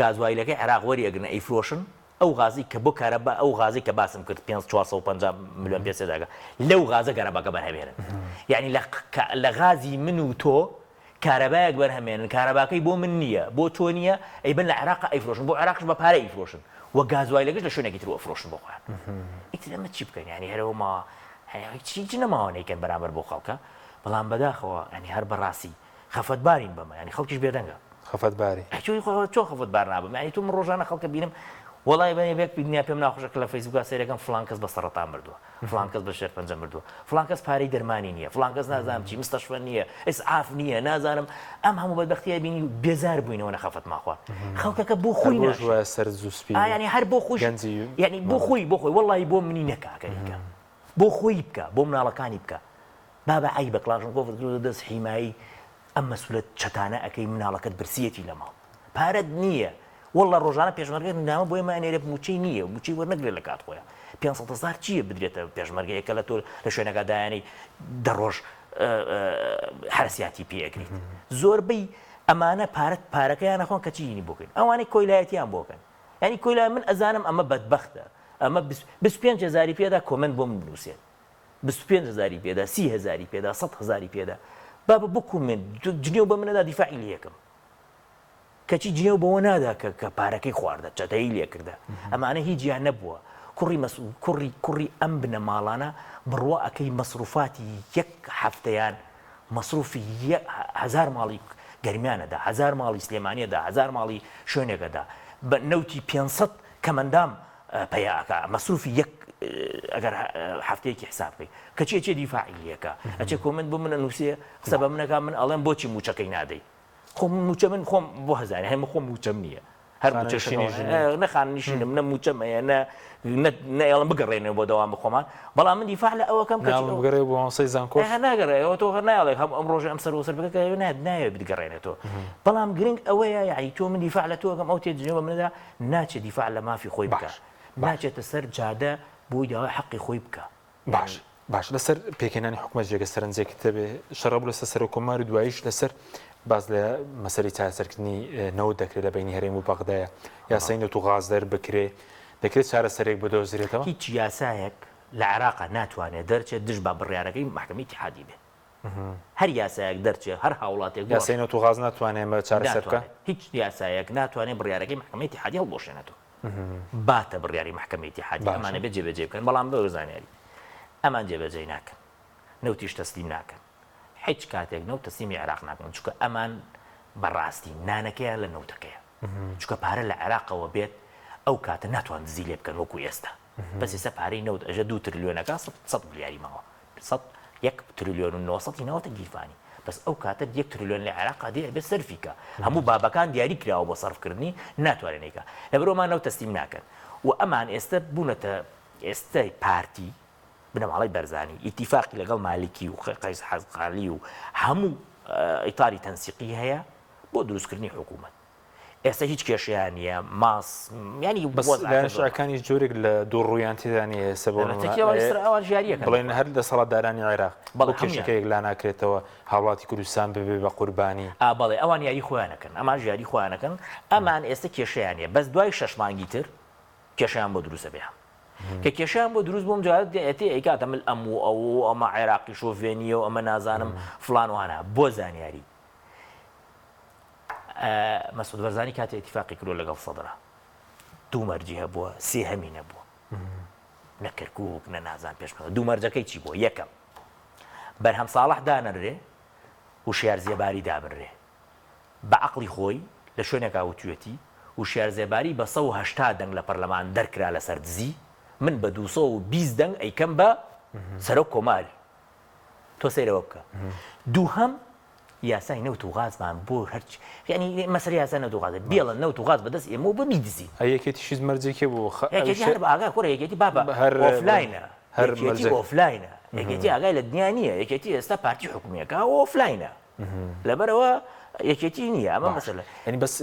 گازوایلەکەی عێراق وەری ئەگرنە ئەیفرۆشن ئەو غازی کە بۆ کارەبا ئەو غازی کە باسم کرد 450 میلیۆن پێسەداگە لەو غازە گەرەباکە بەرهەمێنن یعنی لە غازی من و تۆ کارەبایەک بەرهەمێنن کارەباکەی بۆ من نییە بۆ تۆ نییە ئەی بن لە عێراق ئەیفرۆشن بۆ عێراقش بە پارە ئەیفرۆشن وە گازوایلەکەش لە شوێنێکی تر ئەفرۆشن بۆ خۆیان ئیتر ئەمە چی بکەین ینی هەرەوەما هیچ نەماوانەیەکەن بەرامبەر بۆ خەڵکە بەڵام بەداخەوە ینی هەر بەڕاستی خەفەتبارین بەمە ینی خەڵکیش بێدەنگە خەفەتباری چۆن خەفەتبار نابم ینی تۆ من ڕۆژانە خەڵکە بینم وڵای بەنێبێک بینیا پێم ناخۆشە کە لە فەیسبوکا سەیرەکەم فڵان کەس بە سەرەتا مردووە فڵان کەس بە شێرپەنجە مردووە فڵان کەس پارەی دەرمانی نییە فڵان کەس نازانم چی مستەشفە نییە ئیسعاف نییە نازانم ئەم هەموو بەدبەختیە بینی بێزار بووینەوە نەخەفەت ماخوا خەڵکەکە بۆ خۆی سەر زووسپی ینی هەر بۆ خۆش ینی بۆ خۆی وەڵی بۆ منی نەکاکەریکە بۆ خۆی بکە بۆ مناڵەکانی بکە بابە ئای بە کلاشن کۆفر دەست حیمایی ئەم مەسئولەت چەتانە ئەەکەی مناڵەکەت برسیەتی لە ماڵ پارەت نییە والله ڕۆژانە پێشمەرگێت نامە بۆ ئێمانێرە موچەی نییە موچی وەرنەگرێت لە کات خۆیان 500,000 چییە بدرێتە پێشمەرگەیەکە لە تۆ لە شوێنەکە دایانەی دەڕۆژ حرسیاتی پێەکریت زۆربەی ئەمانە پارەکەیان نەخۆن کە چینی بۆکەین ئەوانەی کۆیلایەتیان بۆکەن ینی کۆیلای من ئەزانم ئەمە بەدبەختە ئەمە 25,000 پێدا کۆمنت بۆ من بنووسێت 25,000 پێدا 30,000 پێدا 100,000 پێدا بابە بۆ کومنت جنێو بە منەدا دیفاعی لێکم کەچی جنێو بەوە نادا کە پارەکەی خواردە چەتەی لێکردە ئەمانە هیچ گیان نەبووە کوڕی ئەم بنە ماڵانە بڕوە ئەەکەی مەسروفاتی یەک هەفتەیان مەسروفی 1000 ماڵی گەرمیانەدا 1000 ماڵی سلێمانیەدا 1000 ماڵی شوێنێکەدا بە نەوتی 500 کەمەندام پەیاکە مەسروفی یەک ئەگەر هەفتەیەکی حسابکەی کەچێ چێ دیفاعی لێکە ئەچێ کۆمنت بۆ منە نووسێ قسە بە منەکە من ئەڵێم بۆچی موچەکەی نادەی خۆم موچە من خۆم بۆ هەزانێ هەمە خۆم موچەم نییە هەر نەخاننیشینم نە موچەمەیە نەڵم بگەڕێنەوە بۆ دەوام بخۆمان بەڵام من دیفاع لە ئەوەکەم بگەڕێ بۆ زانکۆ ناگەڕێەوە تۆ هەر ناڵێ هەم ئەم ڕۆژە ئەم سەر بکە نایە بگەڕێنێتەوە بەڵام گرنگ ئەوەیە یعنی تۆ من دیفاع لە تۆکەم ئەو تێجنەوە منەدا ناچێت دیفاع لە مافی خۆی بکە ناچێتە سەر جادە بۆی داوای حەقی خۆی بکە باش لەسەر پێکێنانی حکومەت جێگە سەرنجێکی تەبێ شەڕەب لەسەر سەر کۆماری دواییش لەسەر باز لە مەسەری چارەسەرکردنی نەوت دەکرێت لە بینی هەرێم و بەغدایە یاسای نەوت و غاز دەربکرێ دەکرێت چارەسەرێک بدۆزرێتەوە هیچ یاسایەک لە عێراقا ناتوانێت دەرچێت دژ با بڕیارەکەی محکەمەی اتحادی بێت هەر یاسایەک دەرچێت هەر هاوڵاتێک یاسای نەوت و غاز ناتوانێت بە چارەسەر بکە هیچ یاسایەک ناتوانێت بڕیارەکەی محکەمەی اتحادی هەڵبۆشێنێتەوە باتە بڕیاری محکەمەی اتحادی ئەمانە بێت جێبەجێ بکەن بەڵام بە زانیاری ئەمان جێبەجێ ناکەن نەوتیش تەسلیم ناکەن هیچ کاتێک نەوت تەسلیمی عێراق ناکەن چونکە ئەمان بەڕاستی نانەکەیە لە نەوتەکەیە چونکە پارە لە عێراقەوە بێت ئەو کاتە ناتوان دزی لێ بکەن وەکو ئێستا بەس ئێستا پارەی نەوت ئەژە 2 تریلیۆنەکە 100 ملیاری ماوە 1 تریلیۆن و 900 نەوەتە گیرفانی بەس ئەو کاتە 1 تریلیۆن لە عێراقا دێ بێت سەرفیکە هەموو بابەکان دیاری کراوە بۆ سەرفکردنی ناتوانێنێکە لەبەرەوەمان نەوت تەسلیم ناکەن و ئەمان ئێستا بوونەتە ئێستای پارتی بنەماڵی بەرزانی ئیتیفاقی لەگەڵ مالیکی و قەیس حەزقالی و هەموو ئیتاری تەنسیقی هەیە بۆ دروستکردنی حکوومەت ئێستا هیچ کێشیان نیە ماس ینی دانیشتوەکانی جۆرێک لە دوو ڕوویان تێدانە سەبەوە ژیاریەکە بڵێن هەر لە سەڵاتدارانی عێراق بەڵام کێشەکەیەک لا ناکرێتەوە هاوڵاتی کوردستان ببێ بە قوربانی بەڵێ ئەوان یاری خۆیانەکەن ئەمان ژیاری خۆیانەکەن ئەمان ئێستا کێشیانە بەس دوای 6 مانگی تر کێشیان بۆ دروستە بێ کە کێشیان بۆ دروست بووم جوات دێتی ئەیکاتە من ئەم و ئەو ئەمە عێراقی شۆڤێنیە و ئەمە نازانم فلان وانە بۆ زانیاری مەسعود بەرزانی کاتی ئیتیفاقی کردو لەگەڵ سەدرا دوو مەرجی هەبووە سێ هەمی نەبووە نە کەرکووک نە نازان پێشمەوە دوو مەرجەکەی چی بووە یەکەم بەرهەم ساڵح دانەرێ وشیار زێباری دابڕێ بە عەقڵی خۆی لە شوێنێکا وتوێتی وشیار زێباری بە 180 دەنگ لە پەرلەمان دەرکرا لەسەر دزی من بە 220 دەنگ ئەیکەم بە سەرۆک کۆماری تۆ سەیرەوە بکە دووهەم یاسای نەوت و غازمان بۆ هەرچ ینی مەسەر یاسا نەوت و غاز بێڵە نەوت و غاز بەدەست ئێمە و بمیدزی یەکێتیشیز مەرجێکێ بوو یەکێتی هەر بە ئاگای خۆرە یەکێتی بابە ئۆفلاینە یەکێتی ئۆفلاینە یەکێتی ئاگای لە دنیا نییە یەکێتی ئێستا پارتی حکوومیەکە ئۆفلاینە لەبەرەوە یەکێتی نییە ئەمە مەسەلە ینی بەس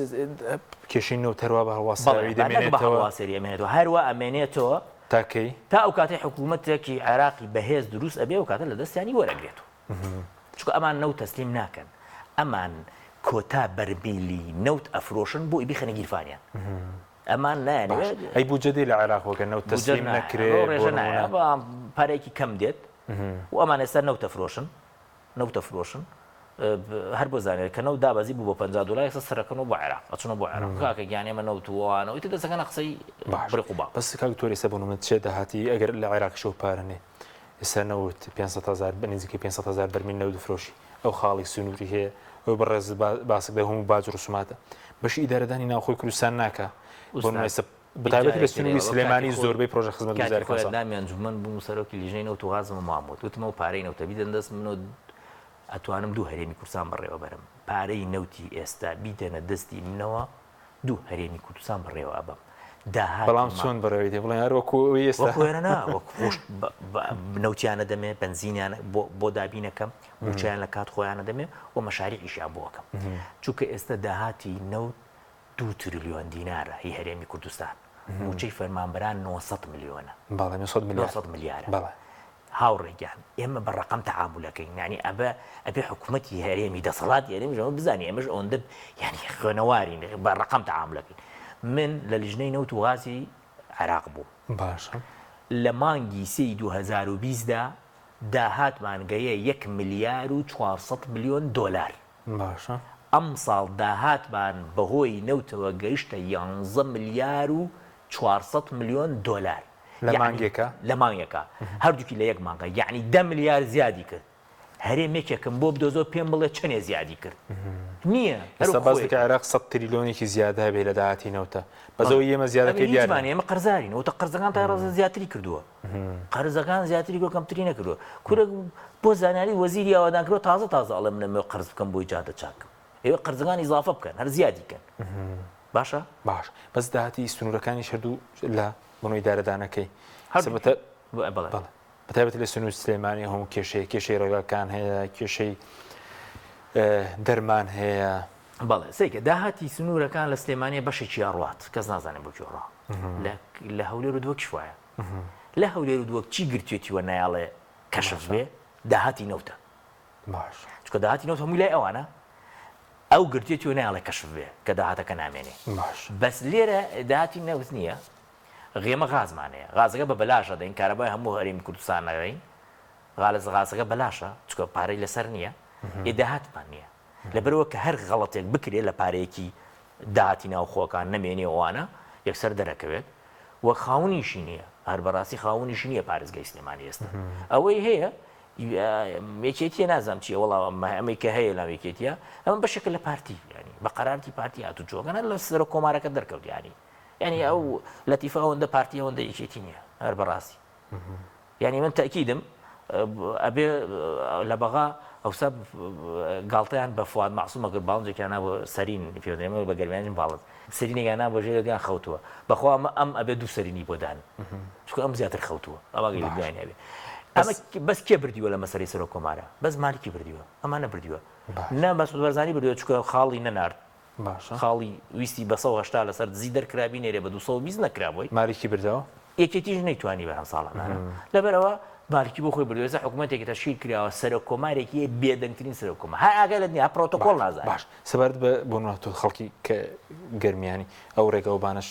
کێشەی نەوت هەروە بە هەڵواسەوەی دەمێنێتەوە هەڵواسەری ئەمێنێتەوە هەروە ئەمێنێتەوە تاکەی تا ئەو کاتەی حکوومەتێکی عێراقی بەهێز دروست ئەبێ و کاتە لە دەستیانی وەرەگرێتەوە چونکە ئەمان نەوت تەسلیم ناکەن ئەمان کۆتا بەرمیلی نەوت ئەفرۆشن بۆ بیخەنە گیرفانیان ئەمان نایانەوێت ئەی بوجەدی لە عێراقەوە نەوت تەسلیم نەکرێت ڕێژە نایە پارێکی کەم دێت و ئەمان ئێستا نەوت ئەفرۆشن هەر بۆ زانێت کە نەوت دابەزی بوو بۆ $50 سەرەکەنەوە بۆ عێراق ئەچنە بۆ عێراق کاکە گیانێمە نەوتوانەوەی تر دەسەکەنە قسەی بڕێق و باڵ بەس کاک تۆری سە بۆ نمونە چێ داهاتی ئەگەر لە عێراقیشەوە پارەنێ ئێستا نەوت 500,000 بنزیکەی 500,000 بەرمیل نەوت فرۆشی ئەو خاڵی سنووری هەیە ئەو بەڕێز باسک دە هەموو باج ڕسوماتە بەشی ئیدارەدانی ناوخۆی کوردستان ناکە بۆ بەتایبەتی لە سنووری سلێمانی زۆربەی پرۆژە خزمەتگوزاریەکان دامی ئەنجومەن بووم سەرۆکی لیژنەی نەوت و غازم و مامۆت وتمە و پارەی نەوتەبی دەندەست منەوە ئەتوانم دوو هەرێمی کوردستان بەڕێوە بەرم پارەی نەوتی ئێستا بیدەنە دەستی منەوە دوو هەرێمی کوردستان بەڕێوە ئەبم بەڵام چۆن بەڕێوی دێ بڵێن هەروەکو ئێستا وەکوێرەنا نەوتیانە دەمێ بنزینیان بۆ دابینەکەم موچیان لە کات خۆیانە دەمێ و مەشاریعیشیان بۆکەم چونکە ئێستا داهاتی نەوت 2 تریلیۆن دینارە هی هەرێمی کوردستان موچەی فەرمانبەران 900 میلیۆنە 900 میلیارە هاوڕێگیان ئێمە بە ڕقم تەعاملەکەین یعنی ئەبێ حکوومەتی هەرێمی دەسەڵات هەرێمیژەوە بزانانی ئێمەش ئەوەندە ینی خوێنەوارین بە ڕقم تەعاملەکەین من لە لیژنەی نەوت و غازی عێراق بوو باشە لە مانگی سی 2020دا داهاتمان گەیە 1 ملیار و 400 میلیۆن دۆلار باشە ئەم ساڵ داهاتمان بەهۆی نەوتەوە گەیشتە 11 ملیار و 400 میلیۆن دۆلار لە مانگێکە هەردووکی لە یەک مانگە یعنی 10 ملیار زیادی کرد هەرێمێکێکم بۆ بدۆزۆ پێم بڵێ چەندێ زیادی کرد نییە ئێستا باس دەکە عێراق 100 تریلیۆنێکی زیادە هەبێ لە داهاتی نەوتە بەزەوە ئێمە زیادەکەی دیارە ئێمە قەرزارین وتە قەرزەکان تا ڕێز زیاتری کردووە قەرزەکان زیاتری گۆ کەمتری نەکردووە کورە بۆ زانیاری وەزیری ئاوادان کردوە تازە ئەڵێ منە قەرز بکەم بۆی جادە چاکم ئێوە قەرزەکان ئیزافە بکەن هەر زیادی کەن باشە باش بەس داهاتی سنوورەکانی شەردوو لە بنەوەی دارەدانەکەی بەتایبەت لە سنوور سلێمانی هەموو کێشەی ڕێگاکان هەیە کێشەی دەرمان هەیە بەڵێ سێکە داهاتی سنوورەکان لە سلێمانیە بەشێکی ڕات کەس نازانێت بۆ جۆڕا لە هەولێر و دووەک شوایە لە هەولێر و دووەک چی گرتوێتیوە نایاڵێ کەشف بێ داهاتی نەوتە باش چکە داهاتی نەوت هەمووی لای ئەوانە ئەو گرتوێتیوە نایاڵێ کەشف بێ کە داهاتەکە نامێنێ بەس لێرە داهاتی نەوت نییە غێمە غازمانەیە غازەکە بە بەلاشە دەین کارەبای هەموو هەرێمی کوردستان نەڕین غازەکە بەلاشە چکە پارەی لەسەر نییە ئێداهاتمان نییە لەبەرەوە کە هەر غەڵەتێک بکرێت لە پارەیەکی داهاتی ناوخۆکان نەمێنێ ئەوانە یەکسەر دەرەکەوێت وە خاونیشی نییە هەر بەڕاستی خاونیشی نییە پارێزگای سلێمانی ئێستا ئەوەی هەیە یەکێتیە نازانم چیە وەڵام ئەمەی کە هەیە لە یەکێتیە ئەمە بەشێکە لە پارتی ینی بە قەرارەتی پارتی هاتوو چۆکەنە لە سەر کۆمارەکە دەرکەوت ینی ئەو لەتیفە ئەوەندە پارتی ئەوەندە یەکێتی نییە هەر بەڕاستی ینی من تەکیدم ئەبێ لە بەغا ئەوسا گاڵتەیان بە فواد مەعسوومە کرد باڵنجێکیان بۆ سەرین پێدەمە بە گەرمیانیان باڵت سەرینێکیان بۆ ژێرەکان خەوتووە بەخوا ئەم ئەبێ دوو سەرینی بۆ دان چکە ئەم زیاتر خەوتووە ئەوەگەی لە دوایان هەبێ ئەمە بەس کێ بردیوە لە مەسەری سەرۆک کۆمارە بەس مالکی بردیوە ئەمانە بردیوە نە مەسعود بەرزانی بردیوە چکە خاڵی نەنارد خاڵی ویستی بە 180 لەسەر دزی دەرکرابی نێرێ بە 220 نەکرابووی مالکی بردەوە یەکێتیش نەیتوانی بەرهەم ساڵانە لەبەرەوە مالکی بۆ خۆی بردوێت حکوومەتێکی تەشکیل کراوە سەرۆک کۆمارێکی بێدەنگترین سەرۆک کۆمار هەر ئاگای لە دنیا پرۆتۆکۆڵ نازانێت باش سەبارەت بە بۆ خەڵکی کە گەرمیانی ئەو ڕێگە و بانش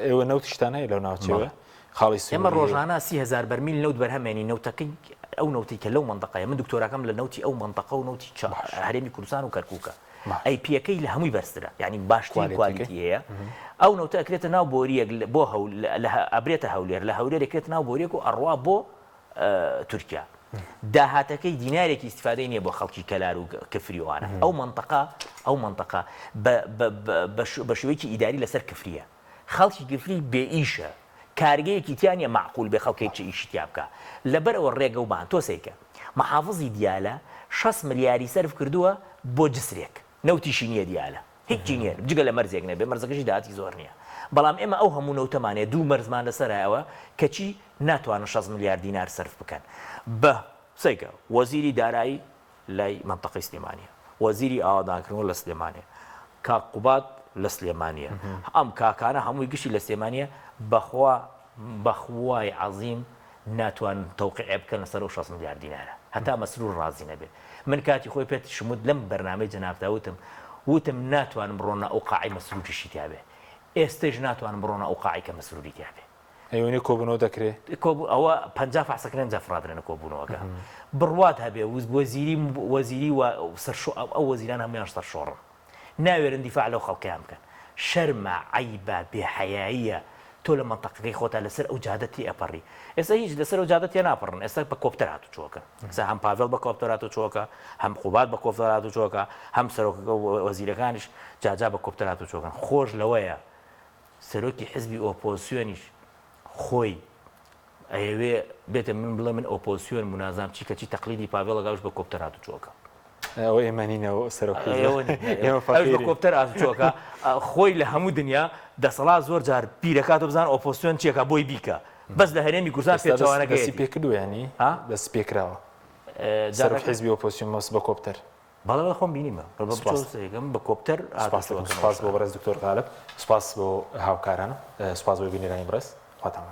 ئێوە نەوتیشتان هەیە لەو ناوچەوە خاڵی ئێمە ڕۆژانە 30,000 بەرمیل نەوت بەرهەمێنی نەوتەکەی ئەو نەوتی کە لەو منطقەیە من دکتۆراکەم لە نەوتی ئەو منطقە و نەوتی هەرێمی کوردستان و کەرکووکە ئەیپیەکەی لە هەمووی بەرزترە یعنی باشترین کوالیتی هەیە ئەو نەوتە ئەکرێتە ناو بۆریەک بۆ ئەبرێتە هەولێر لە هەولێر ئەکرێت ناو بۆریەک و ئەڕوا بۆ تورکیا داهاتەکەی دینارێکی استیفادەی نییە بۆ خەڵکی کەلار و کفریوانە ئەو منطقە بە شوەیەکی ئیداری لەسەر کفریە خەڵکی گفری بێئیشە کارگەیەکی تیانە معقول بێ خەڵکێکی ئیشی تیا بکە لەبەرەوە ڕێگە و بان تۆسێکە محافظی دیالە 6 ملیاری سەرف کردووە بۆ جسرێک نەوتیشی نییە دیالە هیچی نییە جگە لە مەرزێک نەبێ مەرزەکەشی داهاتی زۆر نییە بەڵام ئێمە ئەو هەموو نەوتەمانەیە دوو مەرزمان لەسەرایەوە کەچی ناتوانن 6 ملیار دینار سەرف بکەن بە سەیکە وەزیری دارایی لای منطقەی سلێمانیە وەزیری ئاوادانکردنەوە لە سلێمانیە کاک قوبات لە سلێمانیە ئەم کاکانە هەمووی گشتی لە سلێمانیە بەخوای عەزیم ناتوان تەوقیع بکەن لەسەر 6 ملیار دینارە هەتا مەسرور ڕازی نەبێت من کاتی خۆی پێت شمود لەم بەرنامەی جەنابتا وتم ناتوانم بڕۆنە ئەو قاعی مەسروریشی تیابێ ئێستش ناتوانم بڕۆنە ئەو قاعی کە مەسروری تیابێ ئەیونی کۆبوونەوە دەکرێت ئەوە 50% جەفرادرێنە کۆبوونەوەکە بڕوات هەبێ وەزیری ئەو وەزیران هەمویان سەرشۆڕن ناوێرن دیفاع لەو خەڵکیان بکەن شەرمە عەیبە بێحەیاییە تۆ لە منطقەکەی خۆتا لەسەر ئەو جادەتی ئەپەڕی ئێستا هیچ لەسەر ئەو جادەتی ناپەڕن ئێستا بە کۆپتەر هاتوچۆکە ئێستا هەم پاڤێڵ بە کۆپتەر هاتوچۆکە هەم قوبات بە کۆپتەر هاتوچۆکە هەم سەرۆکەکە وەزیرەکانیش جاجا بە کۆپتەر هاتوچۆکەن خۆش لەوەیە سەرۆکی حزبی ئۆپۆزیسیۆنیش خۆی ئەوێ بێتە من بڵێ من ئۆپۆزیسیۆن منازام چی کەچی تەقلیدی پاڤێڵ گاوش بە کۆپتەر هاتوچۆکە ئەوە ئێمەنینەوە سەرۆکی بە کۆپتەر هاتوچۆکە خۆی لە هەموو دنیا دەسەڵات زۆر جار پیرەکات و بزان ئۆپۆزیسیۆن چیەکە بۆی بیکە بەس لە هەرێمی کوردستان پێچەوانەکەی پێکردو ینی دەست پێکراوە سەرۆک حیزبی ئۆپۆزیسیۆن مەس بە کۆپتەر بەڵێ خۆم بینیمە بە کۆپتەر سپاس بۆ بەڕێز دکتۆر غالب سپاس بۆ هاوکاران سپاس بۆ بینێرانی بەڕێز خواتان